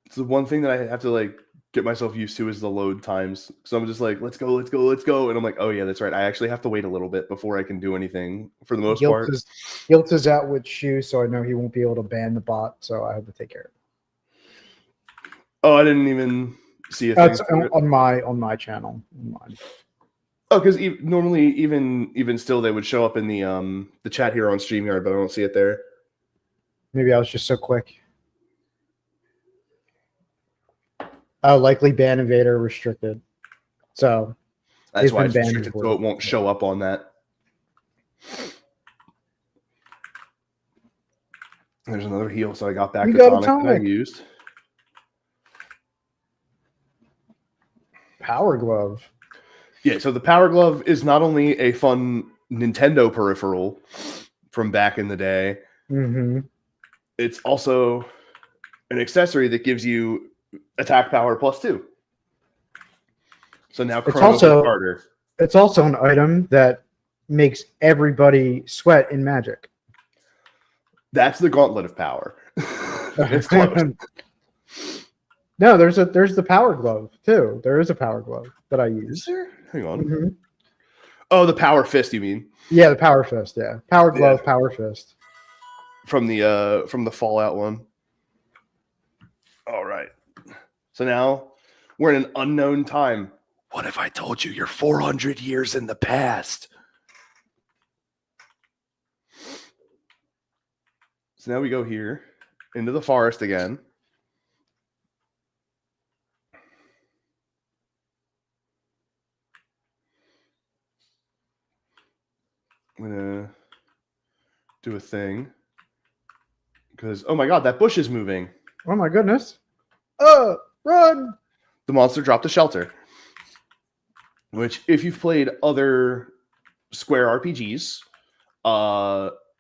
It's the one thing that I have to like get myself used to is the load times. So I'm just like, let's go. And I'm like, oh yeah, that's right. I actually have to wait a little bit before I can do anything for the most part. Guilt is out with Shu, so I know he won't be able to ban the bot, so I have to take care of it. Oh, I didn't even see a That's thing. on my channel. Oh, because normally even still they would show up in the chat here on StreamYard, but I don't see it there. Maybe I was just so quick. Likely ban invader restricted. So that's why it's restricted, so it won't show up on that. There's another heal, so I got back to tonic that I used. Power Glove. Yeah, so the Power Glove is not only a fun Nintendo peripheral from back in the day, it's also an accessory that gives you attack power +2. So now Chrono is harder. It's also an item that makes everybody sweat in Magic. That's the Gauntlet of Power. It's close. No, there's the Power Glove too. There is a Power Glove that I use. Is there? Hang on. Oh, the Power Fist, you mean? Yeah, the Power Fist. Yeah, Power Glove, yeah. Power Fist. From the Fallout one. All right. So now we're in an unknown time. What if I told you you're 400 years in the past? So now we go here into the forest again. I'm going to do a thing. Because, oh my god, that bush is moving. Oh my goodness. Run! The monster dropped a shelter. Which, if you've played other Square RPGs,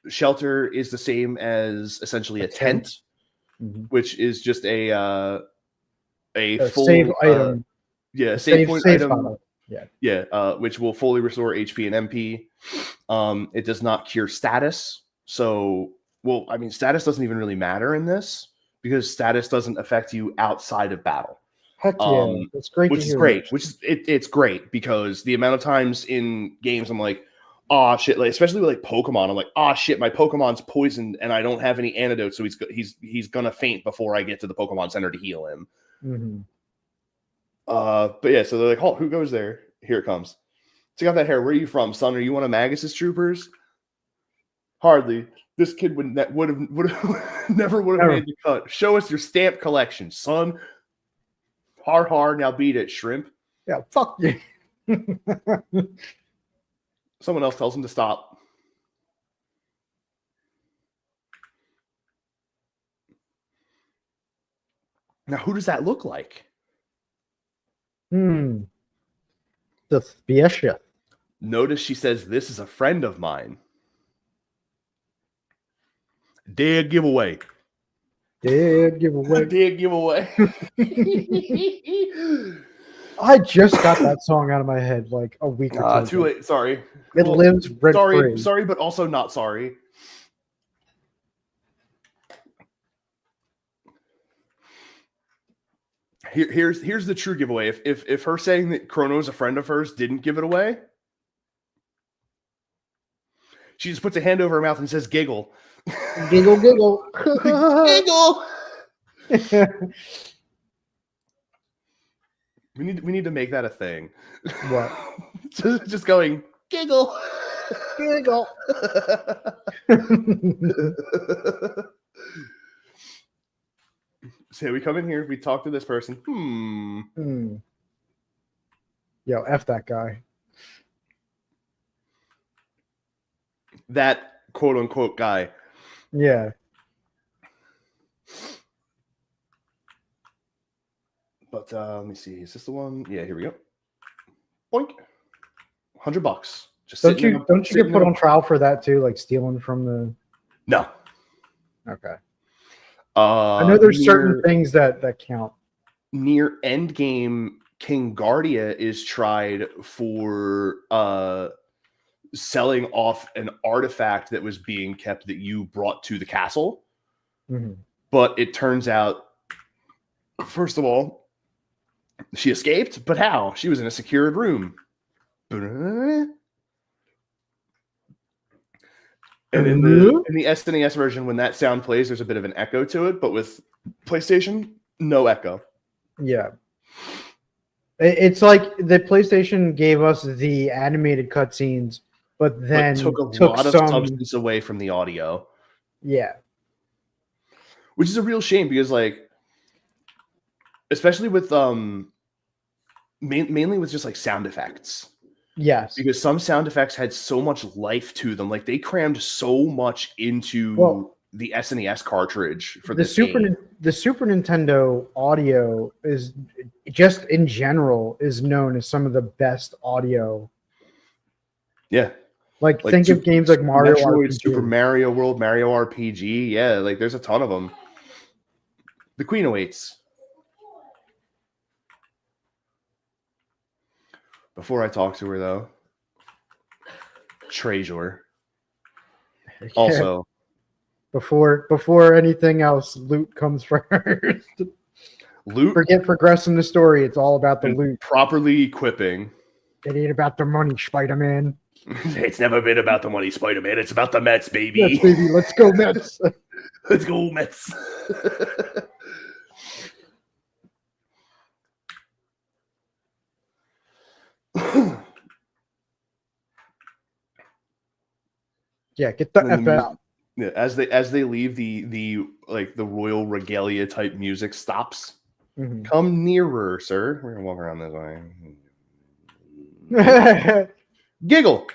shelter is the same as essentially a tent, which is just a full save item. Save point item. Spot. Which will fully restore HP and MP. It does not cure status. So, well, I mean, status doesn't even really matter in this because status doesn't affect you outside of battle. Heck yeah, that's great. Which is great. It's great because the amount of times in games I'm like, oh shit, like especially with like Pokemon, I'm like, oh shit, my Pokemon's poisoned and I don't have any antidotes, so he's gonna faint before I get to the Pokemon Center to heal him. Mm-hmm. But yeah, so they're like, oh, who goes there? Here it comes. Take off that hair. Where are you from, son? Are you one of Magus's troopers? Hardly. This kid would have never made the cut. Show us your stamp collection, son. Hard, now beat it, shrimp. Yeah, fuck you. Someone else tells him to stop. Now, who does that look like? Suspicious. Notice she says, this is a friend of mine. Dead giveaway. Dead giveaway. Dead giveaway. I just got that song out of my head like a week or two. Too late. Sorry. It lives rent free. Sorry, but also not sorry. Here's the true giveaway. If her saying that Chrono is a friend of hers didn't give it away, she just puts a hand over her mouth and says, "Giggle, giggle, giggle, giggle." We need to make that a thing. What? just going giggle, giggle. So we come in here, we talk to this person. Yo, F that guy. That quote unquote guy. Yeah. But let me see. Is this the one? Yeah, here we go. Boink. $100. Just don't you get put on trial for that too, like stealing from the? No. Okay. I know there's certain things that count. Near endgame, King Guardia is tried for selling off an artifact that was being kept that you brought to the castle. Mm-hmm. But it turns out, first of all, she escaped, but how? She was in a secured room. And in the SNES version, when that sound plays, there's a bit of an echo to it, but with PlayStation, no echo. Yeah. It's like the PlayStation gave us the animated cutscenes, but then took a lot of substance away from the audio. Yeah. Which is a real shame because, like, especially with mainly with just like sound effects. Yes. Because some sound effects had so much life to them. Like they crammed so much into the SNES cartridge for the game. The Super Nintendo audio is just in general is known as some of the best audio. Yeah. Like think of games like Mario RPG. Super Mario World, Mario RPG. Yeah, like there's a ton of them. The Queen awaits. Before I talk to her, though, treasure. Also, before anything else, loot comes first. Loot. Forget progressing the story. It's all about the loot. Properly equipping. It ain't about the money, Spider-Man. It's never been about the money, Spider-Man. It's about the Mets, baby. Yes, baby. Let's go, Mets. Let's go, Mets. Yeah, get the And then F the out. yeah, as they leave, the like the royal regalia type music stops. Mhm. Come nearer, sir. We're gonna walk around this way. Giggle.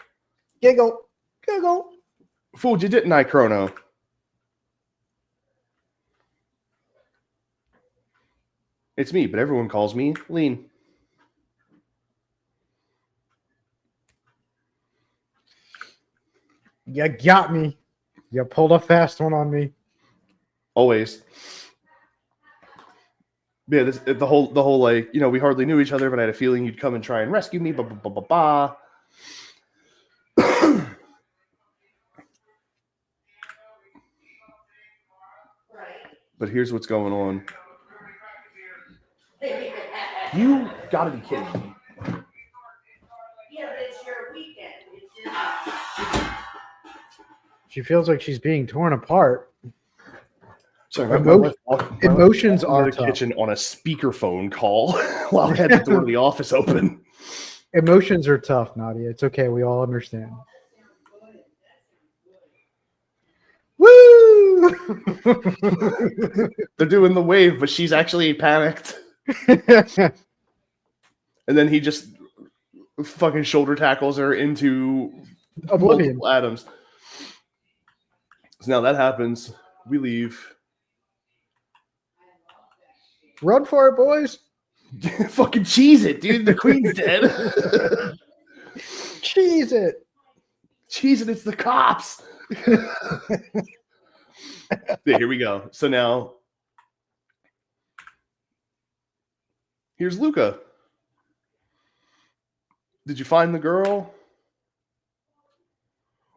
Giggle. Giggle. Fooled you, didn't I, Chrono? It's me, but everyone calls me Lean. You got me. You pulled a fast one on me. Always. Yeah, the whole like, you know, we hardly knew each other, but I had a feeling you'd come and try and rescue me. Ba ba ba ba ba. But here's what's going on. You gotta be kidding me. Yeah, but it's your weekend. She feels like she's being torn apart. Sorry, Emotions my are the tough. kitchen on a speakerphone call while I had the door of the office open. Emotions are tough, Nadia. It's okay. We all understand. Woo! They're doing the wave, but she's actually panicked. And then he just fucking shoulder tackles her into Oblivion. multiple atoms. So now that happens. We leave. Run for it, boys. Fucking cheese it, dude. The queen's dead. Cheese it. Cheese it, it's the cops. Yeah, here we go. So now here's Luca. Did you find the girl?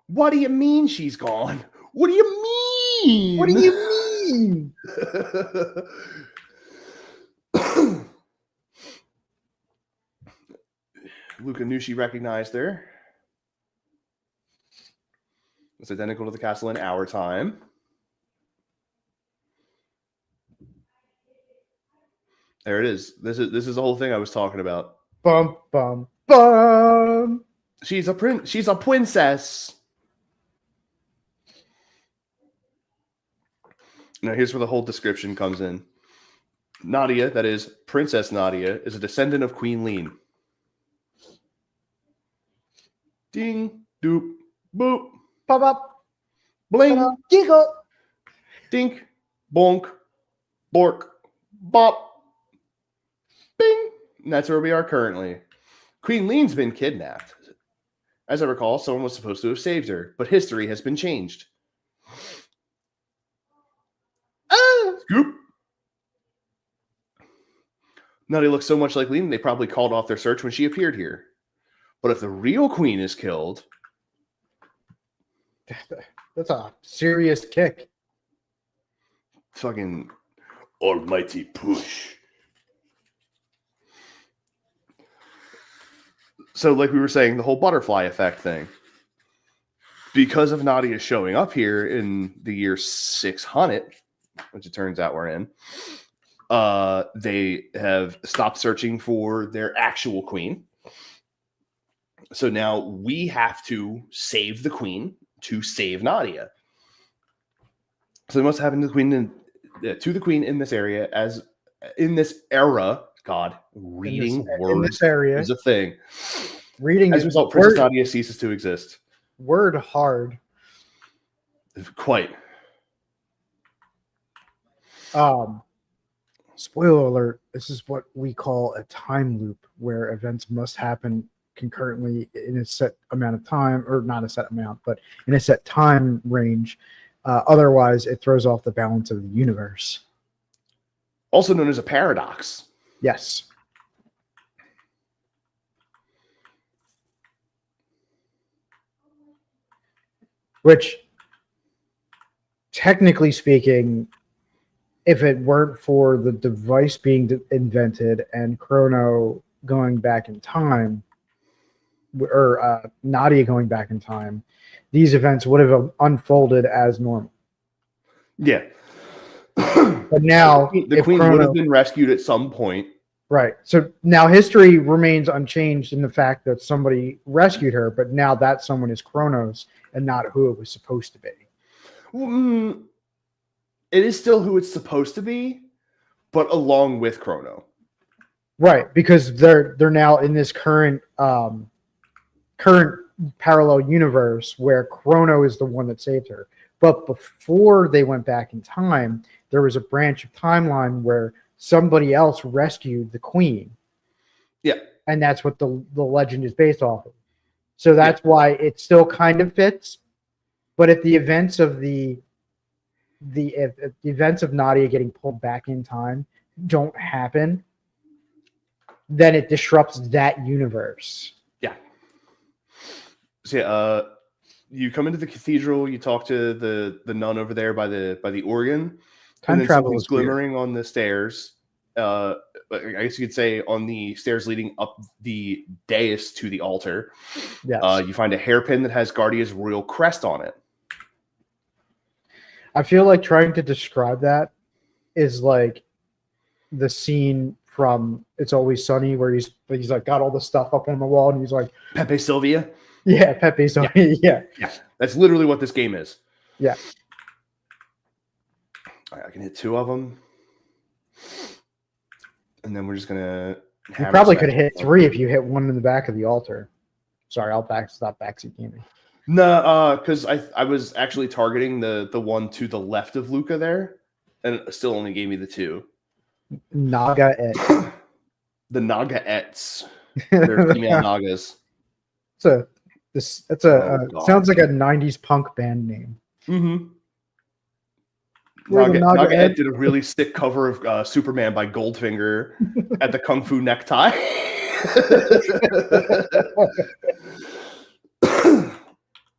What do you mean she's gone? What do you mean? What do you mean? Luca knew she recognized her. It's identical to the castle in our time. There it is. This is the whole thing I was talking about. Bum bum bum. She's a prince. She's a princess. Now here's where the whole description comes in. Nadia, that is Princess Nadia, is a descendant of Queen Lean. Ding, doop, boop, Pop up. bling, Giggle. dink, bonk, bork, bop, bing. And that's where we are currently. Queen Lean's been kidnapped. As I recall, someone was supposed to have saved her, but history has been changed. Scoop. Nadia looks so much like Lean, they probably called off their search when she appeared here. But if the real queen is killed... That's a serious kick. Fucking almighty push. So like we were saying, the whole butterfly effect thing. Because of Nadia showing up here in the year 600, which it turns out we're in, they have stopped searching for their actual queen. So now we have to save the queen to save Nadia. So they must have the queen to the queen in this area as in this era. God, reading words in this area is a thing. Reading As a result, Princess Nadia ceases to exist. Word hard. Quite. Spoiler alert, this is what we call a time loop where events must happen concurrently in a set amount of time, or not a set amount, but in a set time range. Otherwise, it throws off the balance of the universe. Also known as a paradox. Yes. Which, technically speaking, if it weren't for the device being invented and Chrono going back in time, or Nadia going back in time, these events would have unfolded as normal. Yeah. But now the queen would have been rescued at some point, Right. So now history remains unchanged in the fact that somebody rescued her, but now that someone is Kronos and not who it was supposed to be. It is still who it's supposed to be, but along with Chrono. Right, because they're now in this current parallel universe where Chrono is the one that saved her. But before they went back in time, there was a branch of timeline where somebody else rescued the queen. Yeah. And that's what the legend is based off of. So that's why it still kind of fits. But if the events of the events of Nadia getting pulled back in time don't happen, then it disrupts that universe. Yeah. So you come into the cathedral, you talk to the nun over there by the organ. Time and then travel something's is weird. glimmering on the stairs. I guess you could say on the stairs leading up the dais to the altar. Yes. You find a hairpin that has Guardia's royal crest on it. I feel like trying to describe that is like the scene from It's Always Sunny where he's like got all the stuff up on the wall and he's like Pepe Sylvia. Yeah, Pepe Sylvia. Yeah. That's literally what this game is. Yeah. All right, I can hit 2 of them. And then we're just gonna. You probably could hit 3 if you hit one in the back of the altar. Sorry, I'll stop backseat gaming. No, because I was actually targeting the one to the left of Luca there, and it still only gave me the 2. Naga Et. The Naga-ettes. They're female Nagas. Sounds like a 90s punk band name. Mm-hmm. Naga Naga-et did a really sick cover of Superman by Goldfinger at the Kung Fu Necktie.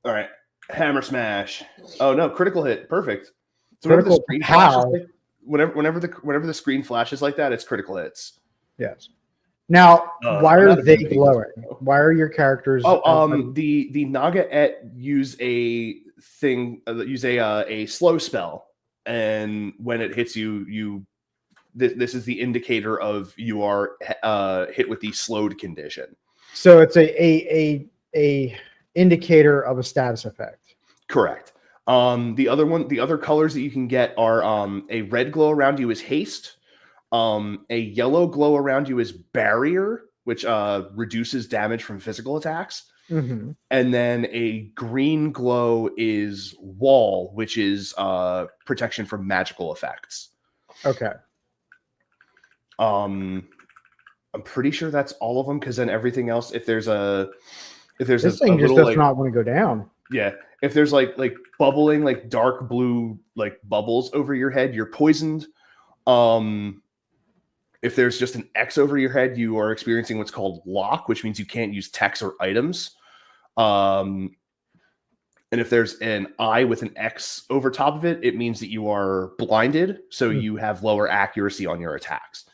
All right, hammer smash. Oh no, critical hit, perfect. So Critical how? Whenever the screen flashes like that, it's critical hits. Yes. Now, why I'm are not a they big fan. glowing? Why are your characters? The Naga-et use a slow spell, and when it hits you, this is the indicator of you are hit with the slowed condition. So it's a indicator of a status effect. Correct. The other colors that you can get are a red glow around you is haste. A yellow glow around you is barrier, which reduces damage from physical attacks. Mm-hmm. And then a green glow is wall, which is protection from magical effects. Okay. I'm pretty sure that's all of them, because then everything else, if there's this thing just does not want to go down. Yeah, if there's like bubbling, like dark blue, like bubbles over your head, you're poisoned. If there's just an X over your head, you are experiencing what's called lock, which means you can't use text or items. And if there's an I with an X over top of it, it means that you are blinded, so you have lower accuracy on your attacks.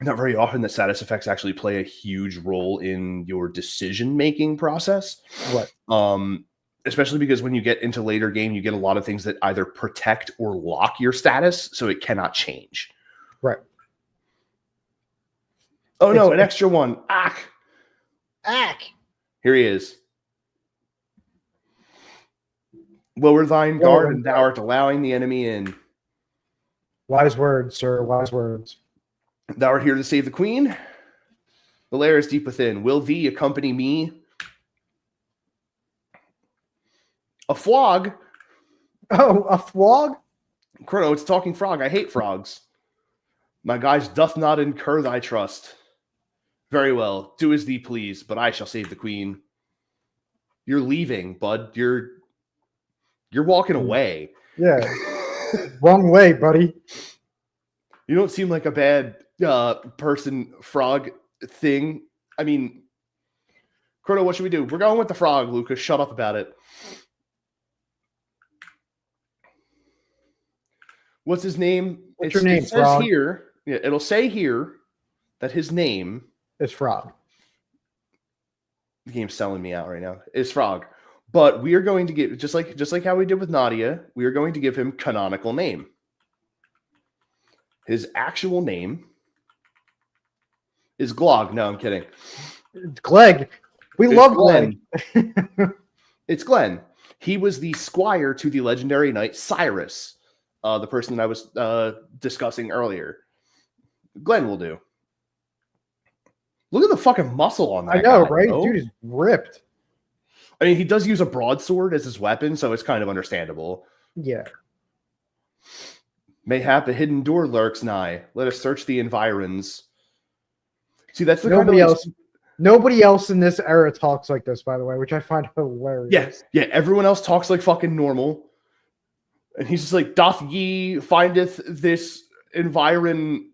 Not very often that status effects actually play a huge role in your decision-making process. What? Especially because when you get into later game, you get a lot of things that either protect or lock your status, so it cannot change. Right. Oh no, an extra one. Ack. Here he is. Lower thine guard, and thou art allowing the enemy in. Wise words, sir. Wise words. Thou art here to save the queen. The lair is deep within. Will thee accompany me? A flog? Oh, a flog? Chrono, it's talking frog. I hate frogs. My guise doth not incur thy trust. Very well. Do as thee please, but I shall save the queen. You're leaving, bud. You're walking away. Yeah. Wrong way, buddy. You don't seem like a bad person frog thing. I mean, Chrono, what should we do? We're going with the frog, Lucas. Shut up about it. What's his name? What's your name, it says Frog? Here. Yeah, it'll say here that his name is Frog. The game's selling me out right now. Is Frog. But we are going to give, just like how we did with Nadia, we are going to give him canonical name. His actual name is Glog. No, I'm kidding. It's Glegg. We It's love Glenn. Glegg. It's Glenn. He was the squire to the legendary knight Cyrus, the person that I was discussing earlier. Glenn will do. Look at the fucking muscle on that I know, guy, right? bro. Dude is ripped. I mean, he does use a broadsword as his weapon, so it's kind of understandable. Yeah. Mayhap a hidden door lurks nigh. Let us search the environs. See, that's the Nobody kind of else. Nobody else in this era talks like this, by the way, which I find hilarious. Yes, yeah. Everyone else talks like fucking normal, and he's just like, "Doth ye findeth this environ?"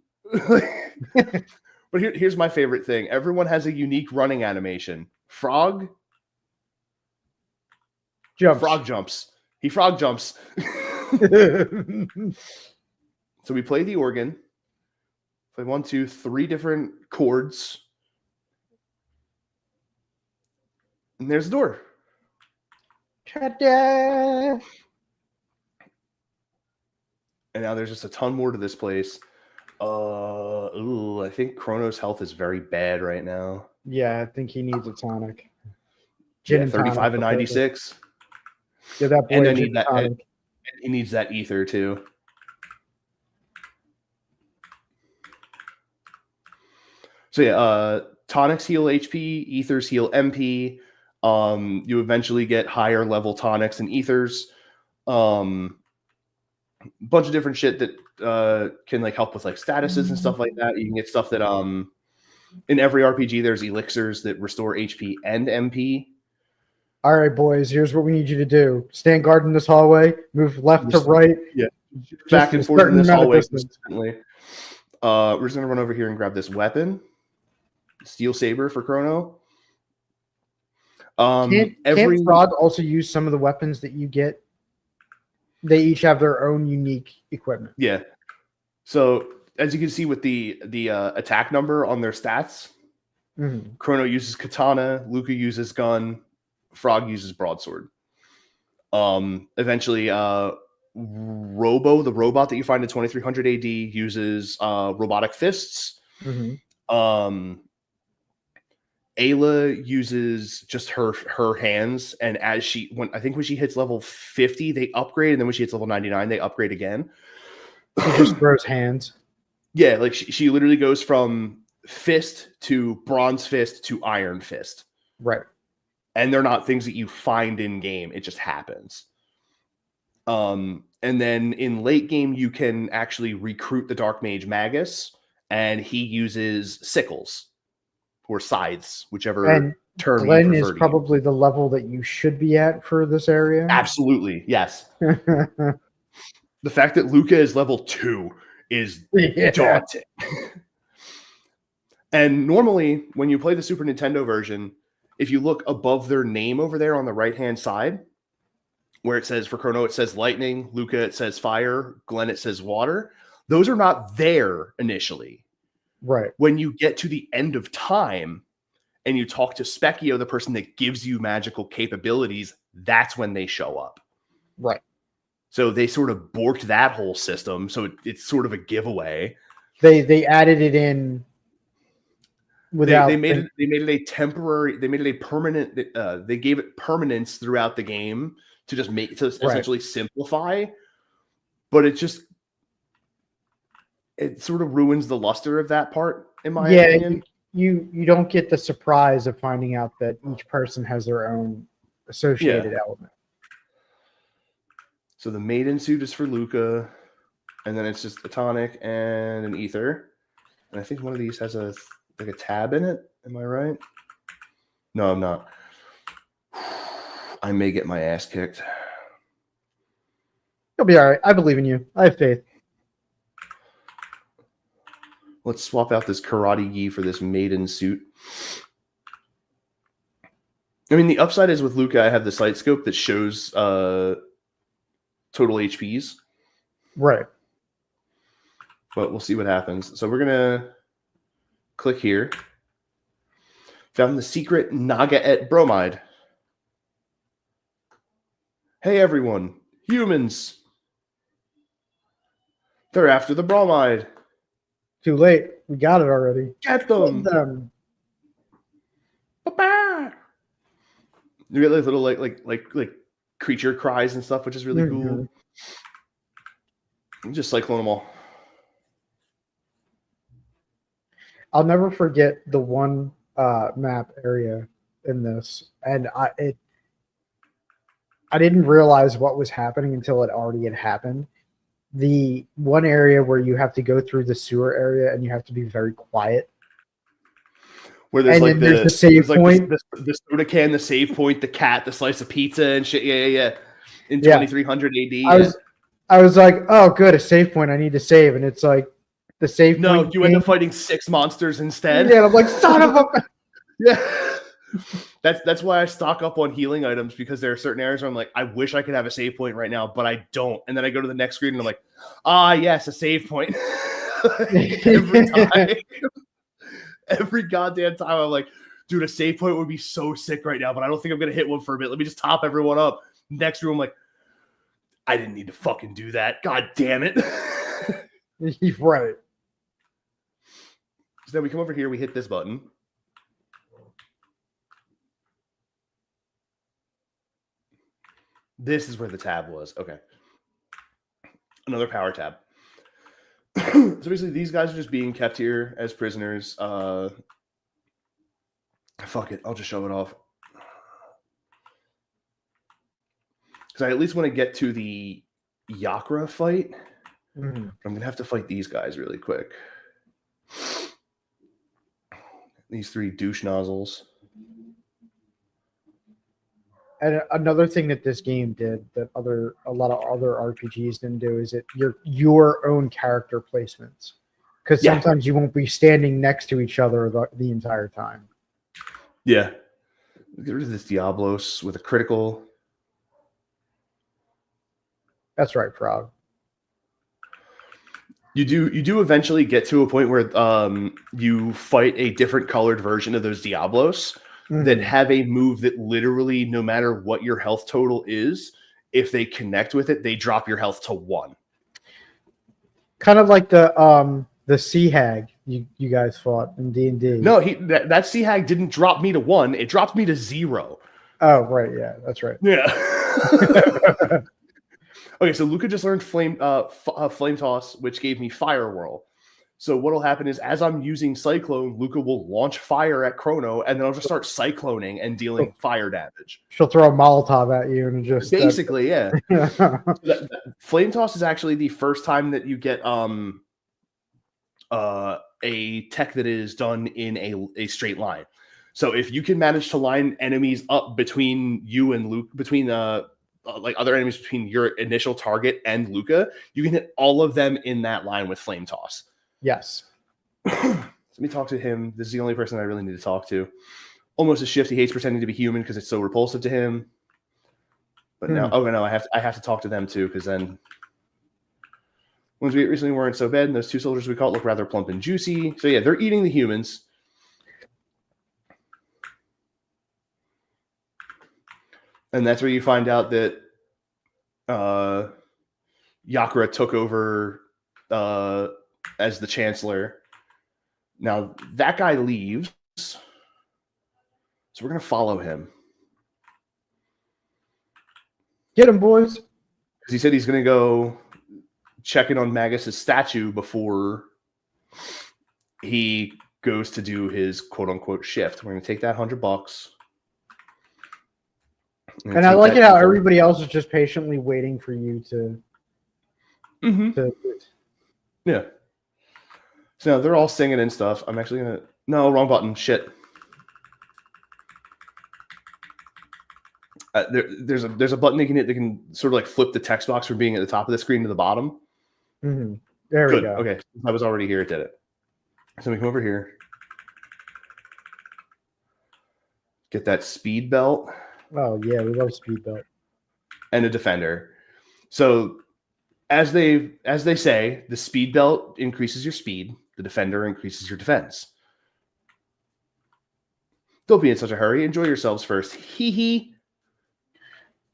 But here's my favorite thing. Everyone has a unique running animation. Frog Jumps. Frog jumps. He frog jumps. So we play the organ. Play 1, 2, 3 different chords. And there's the door. Ta-da! And now there's just a ton more to this place. I think Chrono's health is very bad right now. Yeah, I think he needs a tonic. Yeah, and 35 tonic, and 96. Yeah, that boy. And I gin need that. tonic. And he needs that ether too. So yeah, tonics heal HP, ethers heal MP. You eventually get higher level tonics and ethers. Bunch of different shit that can like help with like statuses and stuff like that. You can get stuff that in every RPG there's elixirs that restore HP and MP. All right, boys. Here's what we need you to do: stand guard in this hallway. Move left to right. Yeah, Just back and a forth in certain this amount of hallway distance. consistently. We're just gonna run over here and grab this weapon, steel saber for Chrono. Can't Frog also use some of the weapons that you get? They each have their own unique equipment. Yeah. So as you can see with the attack number on their stats, Chrono uses katana, Luca uses gun, Frog uses broadsword. Eventually, Robo, the robot that you find in 2300 AD, uses robotic fists. Ayla uses just her hands, and as when she hits level 50, they upgrade, and then when she hits level 99, they upgrade again. She just throws hands. Yeah, like she literally goes from fist to bronze fist to iron fist. Right. And they're not things that you find in game. It just happens. And then in late game, you can actually recruit the Dark Mage Magus, and he uses sickles or scythes, whichever term Glenn you is prefer. probably the level that you should be at for this area. Absolutely, yes. The fact that Luca is level 2 is daunting. And normally, when you play the Super Nintendo version, if you look above their name over there on the right-hand side, where it says, for Chrono, it says lightning, Luca, it says fire, Glenn, it says water, those are not there initially. Right. When you get to the end of time and you talk to Specchio, the person that gives you magical capabilities, that's when they show up. Right. So they sort of borked that whole system. So it's sort of a giveaway. They added it in without. They made it a temporary. They made it a permanent. They gave it permanence throughout the game to just essentially simplify. But it sort of ruins the luster of that part, in my opinion. You don't get the surprise of finding out that each person has their own associated element. So the maiden suit is for Luca, and then it's just a tonic and an ether. And I think one of these has a tab in it. Am I right? No, I'm not. I may get my ass kicked. You'll be all right. I believe in you. I have faith. Let's swap out this karate gi for this maiden suit. I mean, the upside is with Luca, I have the sight scope that shows total HPs. Right. But we'll see what happens. So we're going to click here. Found the secret Naga-et bromide. Hey, everyone. Humans. They're after the bromide. Too late. We got it already. Get Kill them. them. Ba-ba! You get like little like creature cries and stuff, which is really cool. You just cyclone them all. I'll never forget the one map area in this, and I didn't realize what was happening until it already had happened. The one area where you have to go through the sewer area and you have to be very quiet. Where there's And like then there's the save like point. the soda can, the save point, the cat, the slice of pizza and shit. Yeah. In 2300 AD. I was like, oh, good, a save point. I need to save, and it's like the save No, point. you end up fighting 6 monsters instead. Yeah, I'm like, son of a. Yeah. That's why I stock up on healing items, because there are certain areas where I'm like, I wish I could have a save point right now, but I don't. And then I go to the next screen and I'm like, yes, a save point. Every time. Every goddamn time I'm like, dude, a save point would be so sick right now, but I don't think I'm gonna hit one for a bit. Let me just top everyone up. Next room, I'm like, I didn't need to fucking do that. God damn it. Right. So then we come over here, we hit this button. This is where the tab was. Okay. Another power tab. So basically, these guys are just being kept here as prisoners. Fuck it. I'll just show it off. Because I at least want to get to the Yakra fight. Mm-hmm. I'm going to have to fight these guys really quick. These 3 douche nozzles. And another thing that this game did that a lot of other RPGs didn't do is your own character placements. Because sometimes you won't be standing next to each other the entire time. Yeah. Get rid of this Diablos with a critical. That's right, Frog. You do eventually get to a point where you fight a different colored version of those Diablos that have a move that literally, no matter what your health total is, if they connect with it, they drop your health to 1. Kind of like the Sea Hag you guys fought in D&D. No, that Sea Hag didn't drop me to 1. It dropped me to 0. Oh, right. Yeah, that's right. Yeah. Okay, so Luca just learned Flame Toss, which gave me Fire Whirl. So what will happen is, as I'm using Cyclone, Luca will launch fire at Chrono, and then I'll just start cycloning and dealing fire damage. She'll throw a Molotov at you and just basically, yeah. Flame Toss is actually the first time that you get a tech that is done in a straight line. So if you can manage to line enemies up between you and Luke, between like other enemies between your initial target and Luca, you can hit all of them in that line with Flame Toss. Yes. Let me talk to him. This is the only person I really need to talk to. Almost a shift. He hates pretending to be human because it's so repulsive to him. But now, I have to talk to them too, because then ones we ate recently weren't so bad, and those 2 soldiers we caught look rather plump and juicy. So yeah, they're eating the humans. And that's where you find out that Yakra took over as the Chancellor. Now, that guy leaves. So we're going to follow him. Get him, boys. Because he said he's going to go check in on Magus' statue before he goes to do his quote-unquote shift. We're going to take that $100. And I like it how everybody else is just patiently waiting for you to. Yeah. So they're all singing and stuff. I'm actually gonna. No, wrong button. Shit. There's a button they can hit that can sort of like flip the text box from being at the top of the screen to the bottom. Mm-hmm. There we go. Okay, I was already here. It did it. So we come over here. Get that speed belt. Oh yeah, we love speed belt. And a defender. So as they say, the speed belt increases your speed. The defender increases your defense. Don't be in such a hurry. Enjoy yourselves first. Hee hee.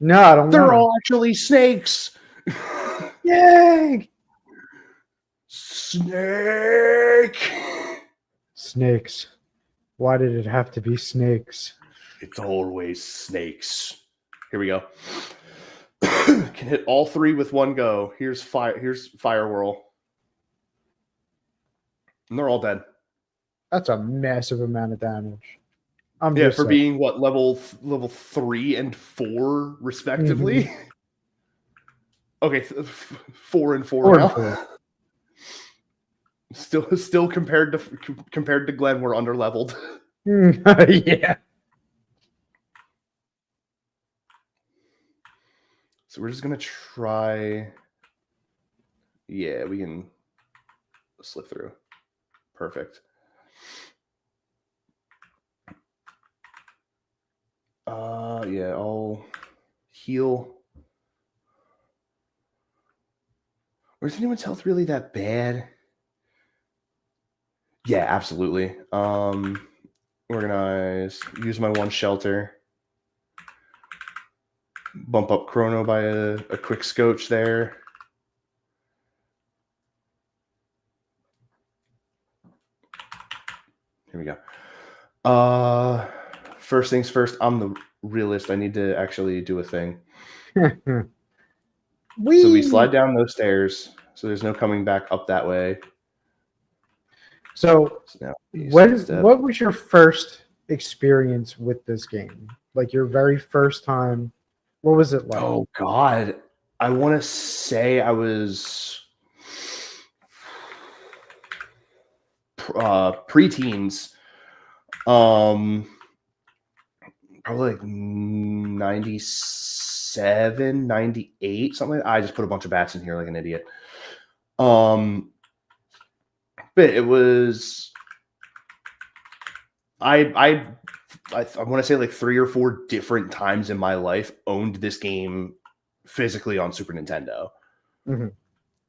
No, I don't. They're all actually snakes. Yay! Snake. Snakes. Why did it have to be snakes? It's always snakes. Here we go. Can hit all three with one go. Here's fire whirl. And they're all dead. That's a massive amount of damage. Yeah, for being what, level 3 and 4 respectively. Mm-hmm. Okay, 4 and 4 now. And 4. Still compared to Glenn, we're underleveled. Yeah. So we're just gonna try. Yeah, we can slip through. Perfect. Yeah, I'll heal. Or is anyone's health really that bad? Yeah, absolutely. Organize. Use my one shelter. Bump up Chrono by a quick scotch there. Here we go. First things first, I'm the realist. I need to actually do a thing. So we slide down those stairs. So there's no coming back up that way. So what was your first experience with this game? Like your very first time? What was it like? Oh, God. I want to say I was preteens. Probably like 97, 98, something like that. I just put a bunch of bats in here like an idiot. But it was I want to say like 3 or 4 different times in my life owned this game physically on Super Nintendo. Mm-hmm.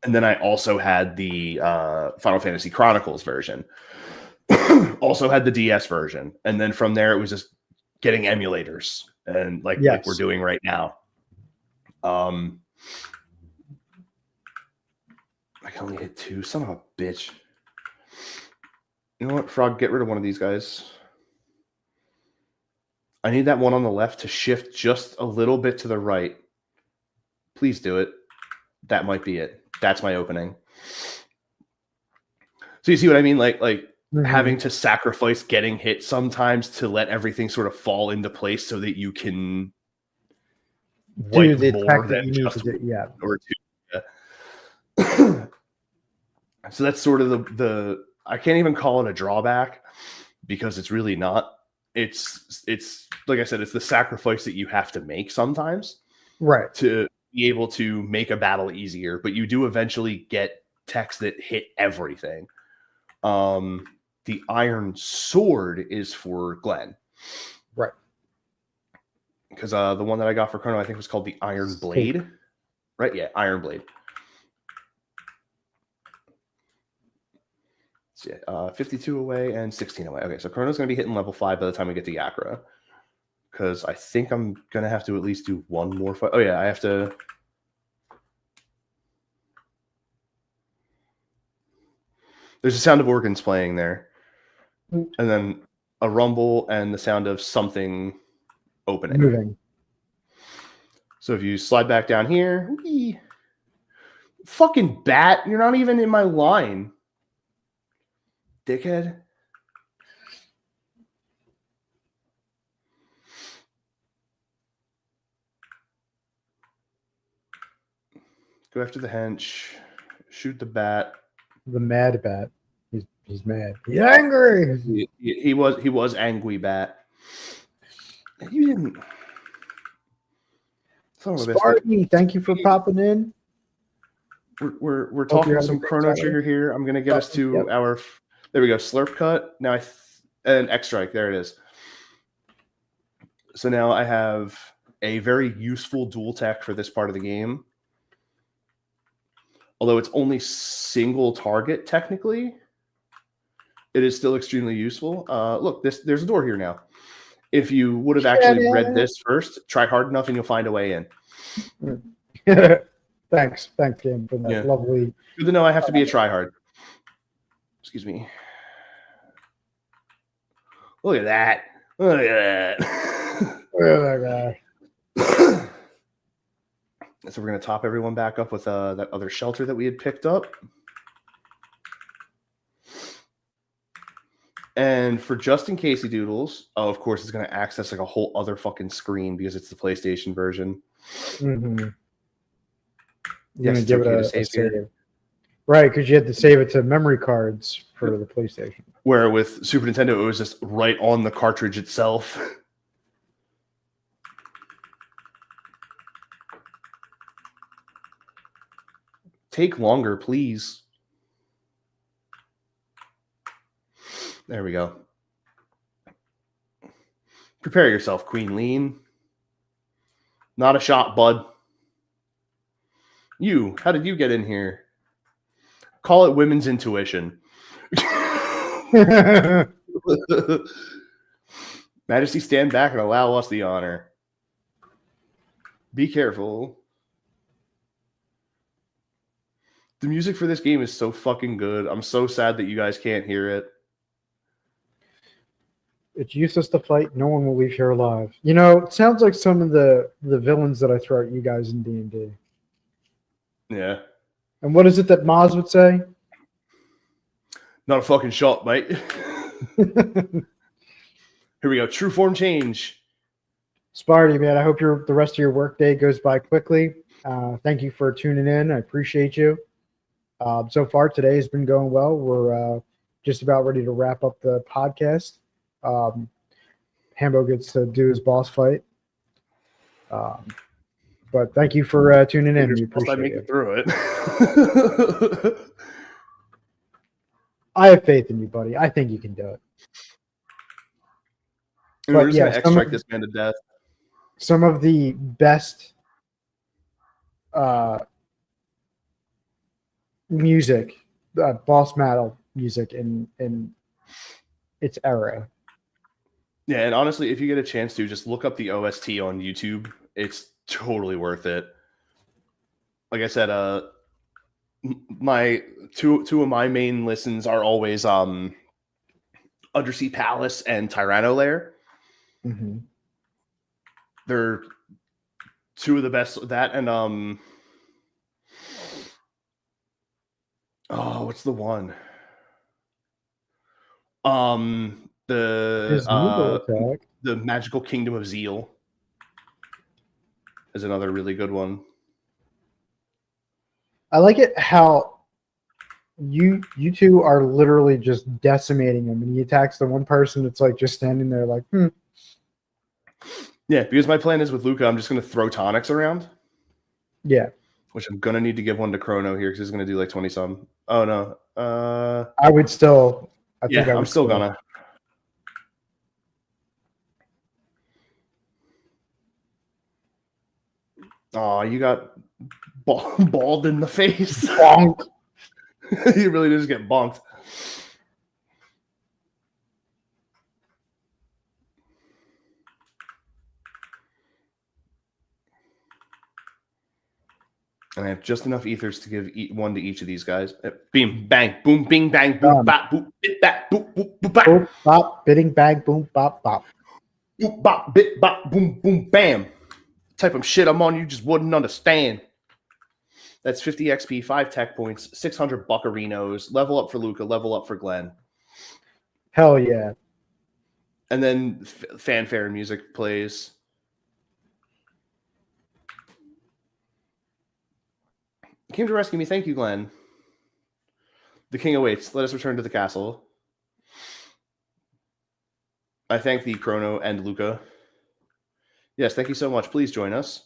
And then I also had the Final Fantasy Chronicles version. Also had the DS version. And then from there, it was just getting emulators and like we're doing right now. I can only hit 2. Son of a bitch. You know what, Frog? Get rid of one of these guys. I need that one on the left to shift just a little bit to the right. Please do it. That might be it. That's my opening. So you see what I mean? Like having to sacrifice getting hit sometimes to let everything sort of fall into place so that you can do the attack that you need to do. Yeah. Or 2. Yeah. So that's sort of the I can't even call it a drawback because it's really not. It's like I said, it's the sacrifice that you have to make sometimes, right, to be able to make a battle easier. But you do eventually get techs that hit everything. The Iron Sword is for Glenn, right? Because the one that I got for Chrono, I think, was called the Iron Blade, right? Yeah, Iron Blade. So yeah, 52 away and 16 away. Okay, so Chrono's going to be hitting level 5 by the time we get to Yakra. Because I think I'm going to have to at least do one more fight. Oh, yeah, I have to... There's a sound of organs playing there. And then a rumble and the sound of something opening. Moving. So if you slide back down here... Whee, fucking bat, you're not even in my line. Dickhead. Go after the hench. Shoot the bat. The mad bat. He's mad. He's angry. He was angry bat. You didn't. Sparky, thank you for popping in. We're talking some Chrono Trigger here. I'm gonna get us to our. There we go. Slurp cut. Now and X strike. There it is. So now I have a very useful dual tech for this part of the game. Although it's only single target technically, it is still extremely useful. Look, there's a door here now. If you would have actually read this first, try hard enough and you'll find a way in. Thanks, Jim, for that lovely. Good to know I have to be a tryhard. Excuse me. Look at that. Look at that. Oh my god. So we're going to top everyone back up with that other shelter that we had picked up. And for just in case he doodles, of course, it's going to access like a whole other fucking screen because it's the PlayStation version. Mm-hmm. You're Yes, gonna give okay it to a save save. here. Right, because you had to save it to memory cards for the PlayStation. Where with Super Nintendo, it was just right on the cartridge itself. Take longer, please. There we go. Prepare yourself, Queen Lean. Not a shot, bud. You, how did you get in here? Call it women's intuition. Majesty, stand back and allow us the honor. Be careful. The music for this game is so fucking good. I'm so sad that you guys can't hear it. It's useless to fight. No one will leave here alive. You know, it sounds like some of the villains that I throw at you guys in D&D. Yeah. And what is it that Maz would say? Not a fucking shot, mate. Here we go. True form change. Sparty, man, I hope the rest of your workday goes by quickly. Thank you for tuning in. I appreciate you. So far, today has been going well. We're just about ready to wrap up the podcast. Hambo gets to do his boss fight. But thank you for tuning in. We appreciate I make it. it through it. I have faith in you, buddy. I think you can do it. And we're But just yeah, going to extract this man to death. Some of the best music, boss metal music in its era. Yeah, and honestly, if you get a chance to, just look up the OST on YouTube. It's totally worth it. Like I said, my two of my main listens are always Undersea Palace and Tyranno Lair. Mm-hmm. They're two of the best. That and what's the one? The Magical Kingdom of Zeal is another really good one. I like it how you two are literally just decimating him, and he attacks the one person that's like just standing there like, Yeah, because my plan is with Luca, I'm just going to throw tonics around. Yeah. Which I'm going to need to give one to Chrono here because he's going to do like 20 some. Oh, no. I would still. I'm still going to. Oh, you got balled in the face. Bonk. You really did just get bonked. And I have just enough ethers to give one to each of these guys. Beam, bang, boom, bing, bang, boom, bop, boop, bit, bap, boop, boop, boop, bop. Boop, bop, bidding, bang, boom, bop, bop. Boop, bop, bit, bop, boom, boom, bam. Type of shit I'm on you just wouldn't understand. That's 50 XP, 5 tech points, 600 buccarinos. Level up for Luca, level up for Glenn. Hell yeah. And then fanfare music plays. Came to rescue me. Thank you, Glenn. The king awaits. Let us return to the castle. I thank thee, Chrono and Luca. Yes, thank you so much. Please join us.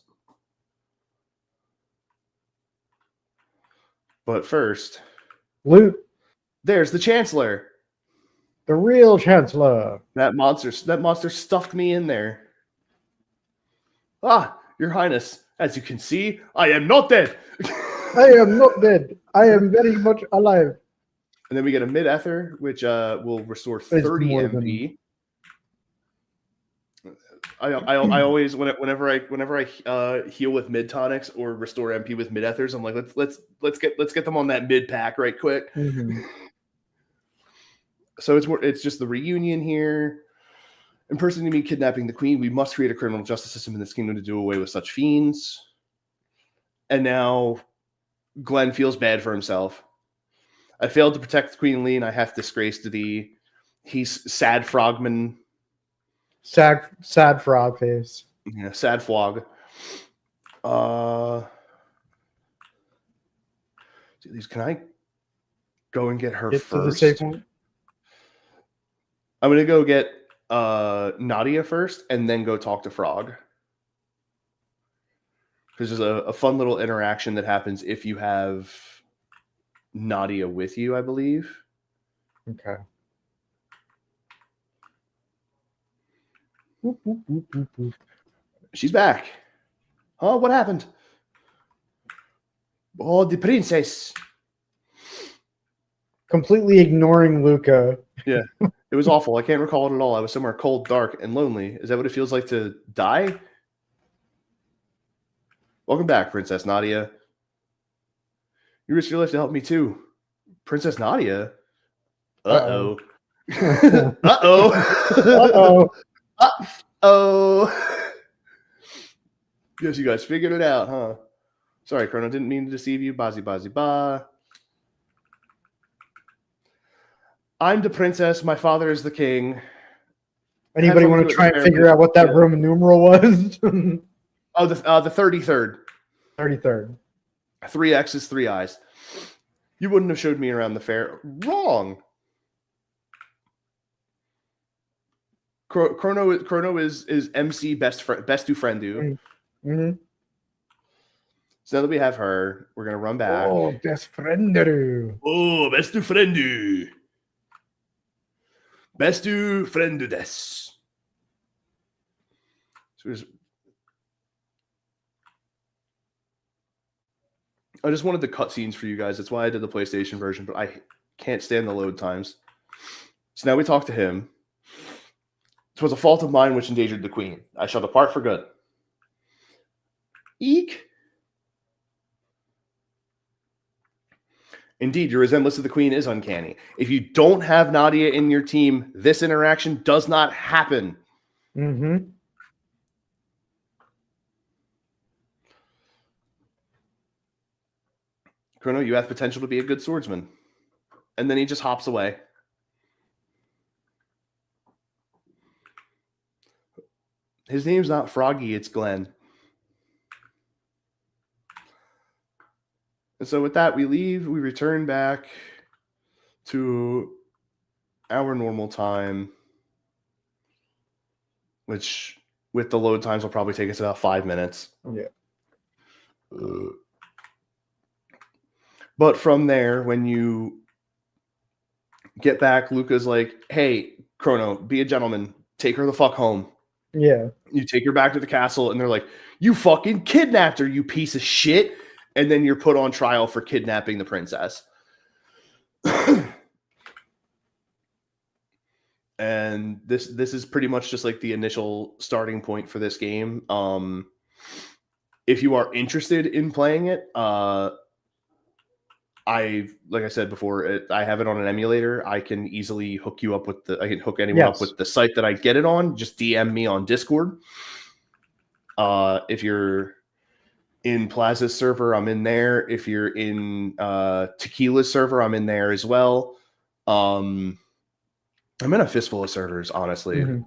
But first, Loot. There's the Chancellor. The real Chancellor. That monster stuffed me in there. Ah, Your Highness, as you can see, I am not dead. I am not dead. I am very much alive. And then we get a mid-ether, which will restore 30 MP. I always whenever I heal with mid tonics or restore MP with mid ethers, I'm like let's get them on that mid pack right quick. Mm-hmm. So it's just the reunion here. Impersonating me, kidnapping the queen. We must create a criminal justice system in this kingdom to do away with such fiends. And now Glenn feels bad for himself. I failed to protect Queen Lee, and I have disgraced thee. He's sad frogman. Sad frog face. Yeah, sad flog. Can I go and get her Get first? to the safe point. I'm gonna go get Nadia first, and then go talk to Frog. Because there's a fun little interaction that happens if you have Nadia with you, I believe. Okay. Whoop, whoop, whoop, whoop, whoop. She's back. Oh, what happened? Oh, the princess. Completely ignoring Luca. Yeah, it was awful. I can't recall it at all. I was somewhere cold, dark, and lonely. Is that what it feels like to die? Welcome back, Princess Nadia. You risked your life to help me too. Princess Nadia? Uh-oh. Uh-oh. Uh-oh. Uh-oh. Guess you guys figured it out, huh? Sorry, Chrono. Didn't mean to deceive you. Bazi, bazi, ba. I'm the princess. My father is the king. Anybody want to try and figure out what that Roman numeral was? Oh, the 33rd. 33rd. 3 X's, 3 I's. You wouldn't have showed me around the fair. Wrong. Chrono is MC best du friendu. Mm-hmm. So now that we have her, we're gonna run back. Oh, best friendu. Oh, best du friendu. Best du friendu des. So I just wanted the cutscenes for you guys. That's why I did the PlayStation version, but I can't stand the load times. So now we talk to him. "'Twas a fault of mine which endangered the queen. I shall depart for good." Eek. Indeed, your resemblance to the queen is uncanny. If you don't have Nadia in your team, this interaction does not happen. Mm-hmm. Chrono, you have potential to be a good swordsman. And then he just hops away. His name's not Froggy, it's Glenn. And so with that, we leave. We return back to our normal time, which with the load times will probably take us about 5 minutes. Yeah. But from there, when you get back, Luca's like, "Hey, Chrono, be a gentleman. Take her the fuck home." Yeah. You take her back to the castle, and they're like, "You fucking kidnapped her, you piece of shit." And then you're put on trial for kidnapping the princess. And this is pretty much just like the initial starting point for this game. If you are interested in playing it, like I said before, I have it on an emulator. I can easily hook you up with I can hook anyone up with the site that I get it on. Just DM me on Discord. If you're in Plaza's server, I'm in there. If you're in Tequila's server, I'm in there as well. I'm in a fistful of servers, honestly. Mm-hmm.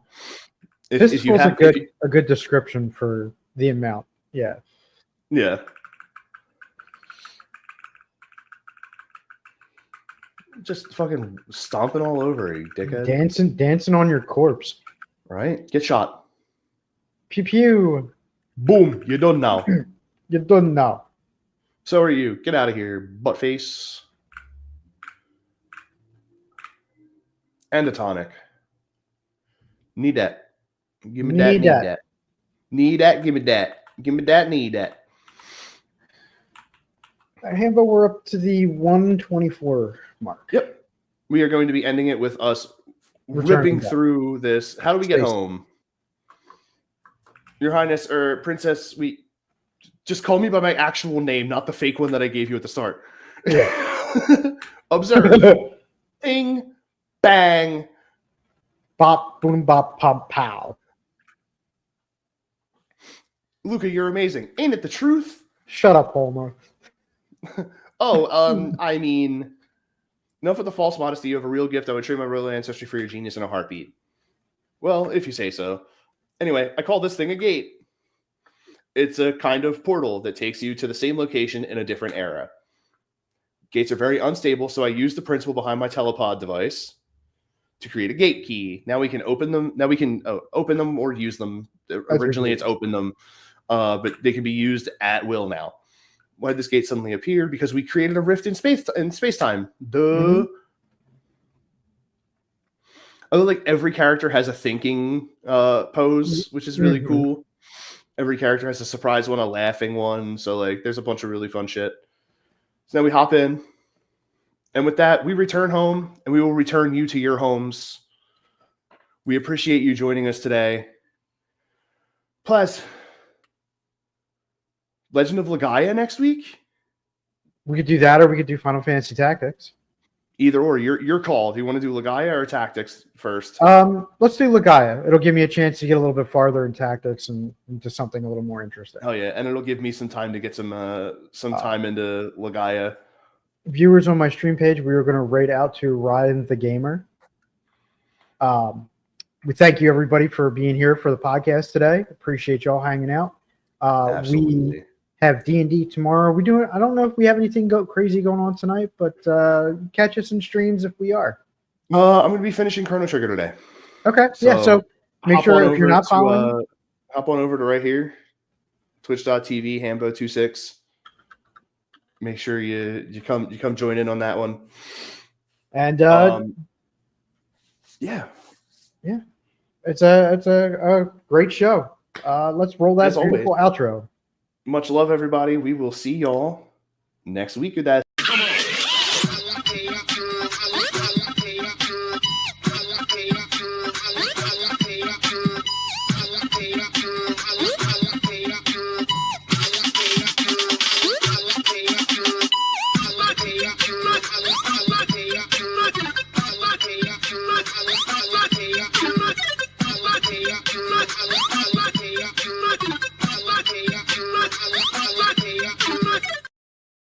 If you have a good description for the amount. Yeah. Yeah. Just fucking stomping all over you, dickhead. Dancing on your corpse. Right? Get shot. Pew pew. Boom. You're done now. You're done now. So are you. Get out of here, buttface. And a tonic. Need that. Give me that. Need that. Need that. Give me that. Give me that. Need that. Hambo, we're up to the 124 mark. Yep. We are going to be ending it with us ripping through this. How do we get home? Your Highness, or Princess, just call me by my actual name, not the fake one that I gave you at the start. Yeah. Observe. Ding. Bang. Bop, boom, bop, pop, pow. Luca, you're amazing. Ain't it the truth? Shut up, Homer. I mean, enough with the false modesty. You have a real gift. I would trade my royal ancestry for your genius in a heartbeat. Well, if you say so. Anyway, I call this thing a gate. It's a kind of portal that takes you to the same location in a different era. Gates are very unstable, so I use the principle behind my telepod device to create a gate key. Now we can open them. Now we can open them or use them. Originally, it's open them, but they can be used at will now. Why did this gate suddenly appear? Because we created a rift in space-time. Duh. Mm-hmm. Although, like, every character has a thinking pose, which is really cool. Every character has a surprise one, a laughing one. So, like, there's a bunch of really fun shit. So now we hop in. And with that, we return home, and we will return you to your homes. We appreciate you joining us today. Plus, Legend of Legaia next week? We could do that, or we could do Final Fantasy Tactics. Either or, your call. Do you want to do Legaia or Tactics first? Let's do Legaia. It'll give me a chance to get a little bit farther in Tactics and into something a little more interesting. Oh yeah, and it'll give me some time to get some time into Legaia. Viewers on my stream page, we were going to rate out to Ryan the Gamer. We thank you everybody for being here for the podcast today. Appreciate y'all hanging out. Absolutely. We have D&D tomorrow. I don't know if we have anything crazy going on tonight, but catch us in streams if we are. I'm going to be finishing Chrono Trigger today. Okay. So make sure if you're not following, hop on over to right here, twitch.tv, Hambo26. Make sure you come join in on that one. And yeah, it's a great show. Let's roll that beautiful outro. Much love, everybody. We will see y'all next week with that.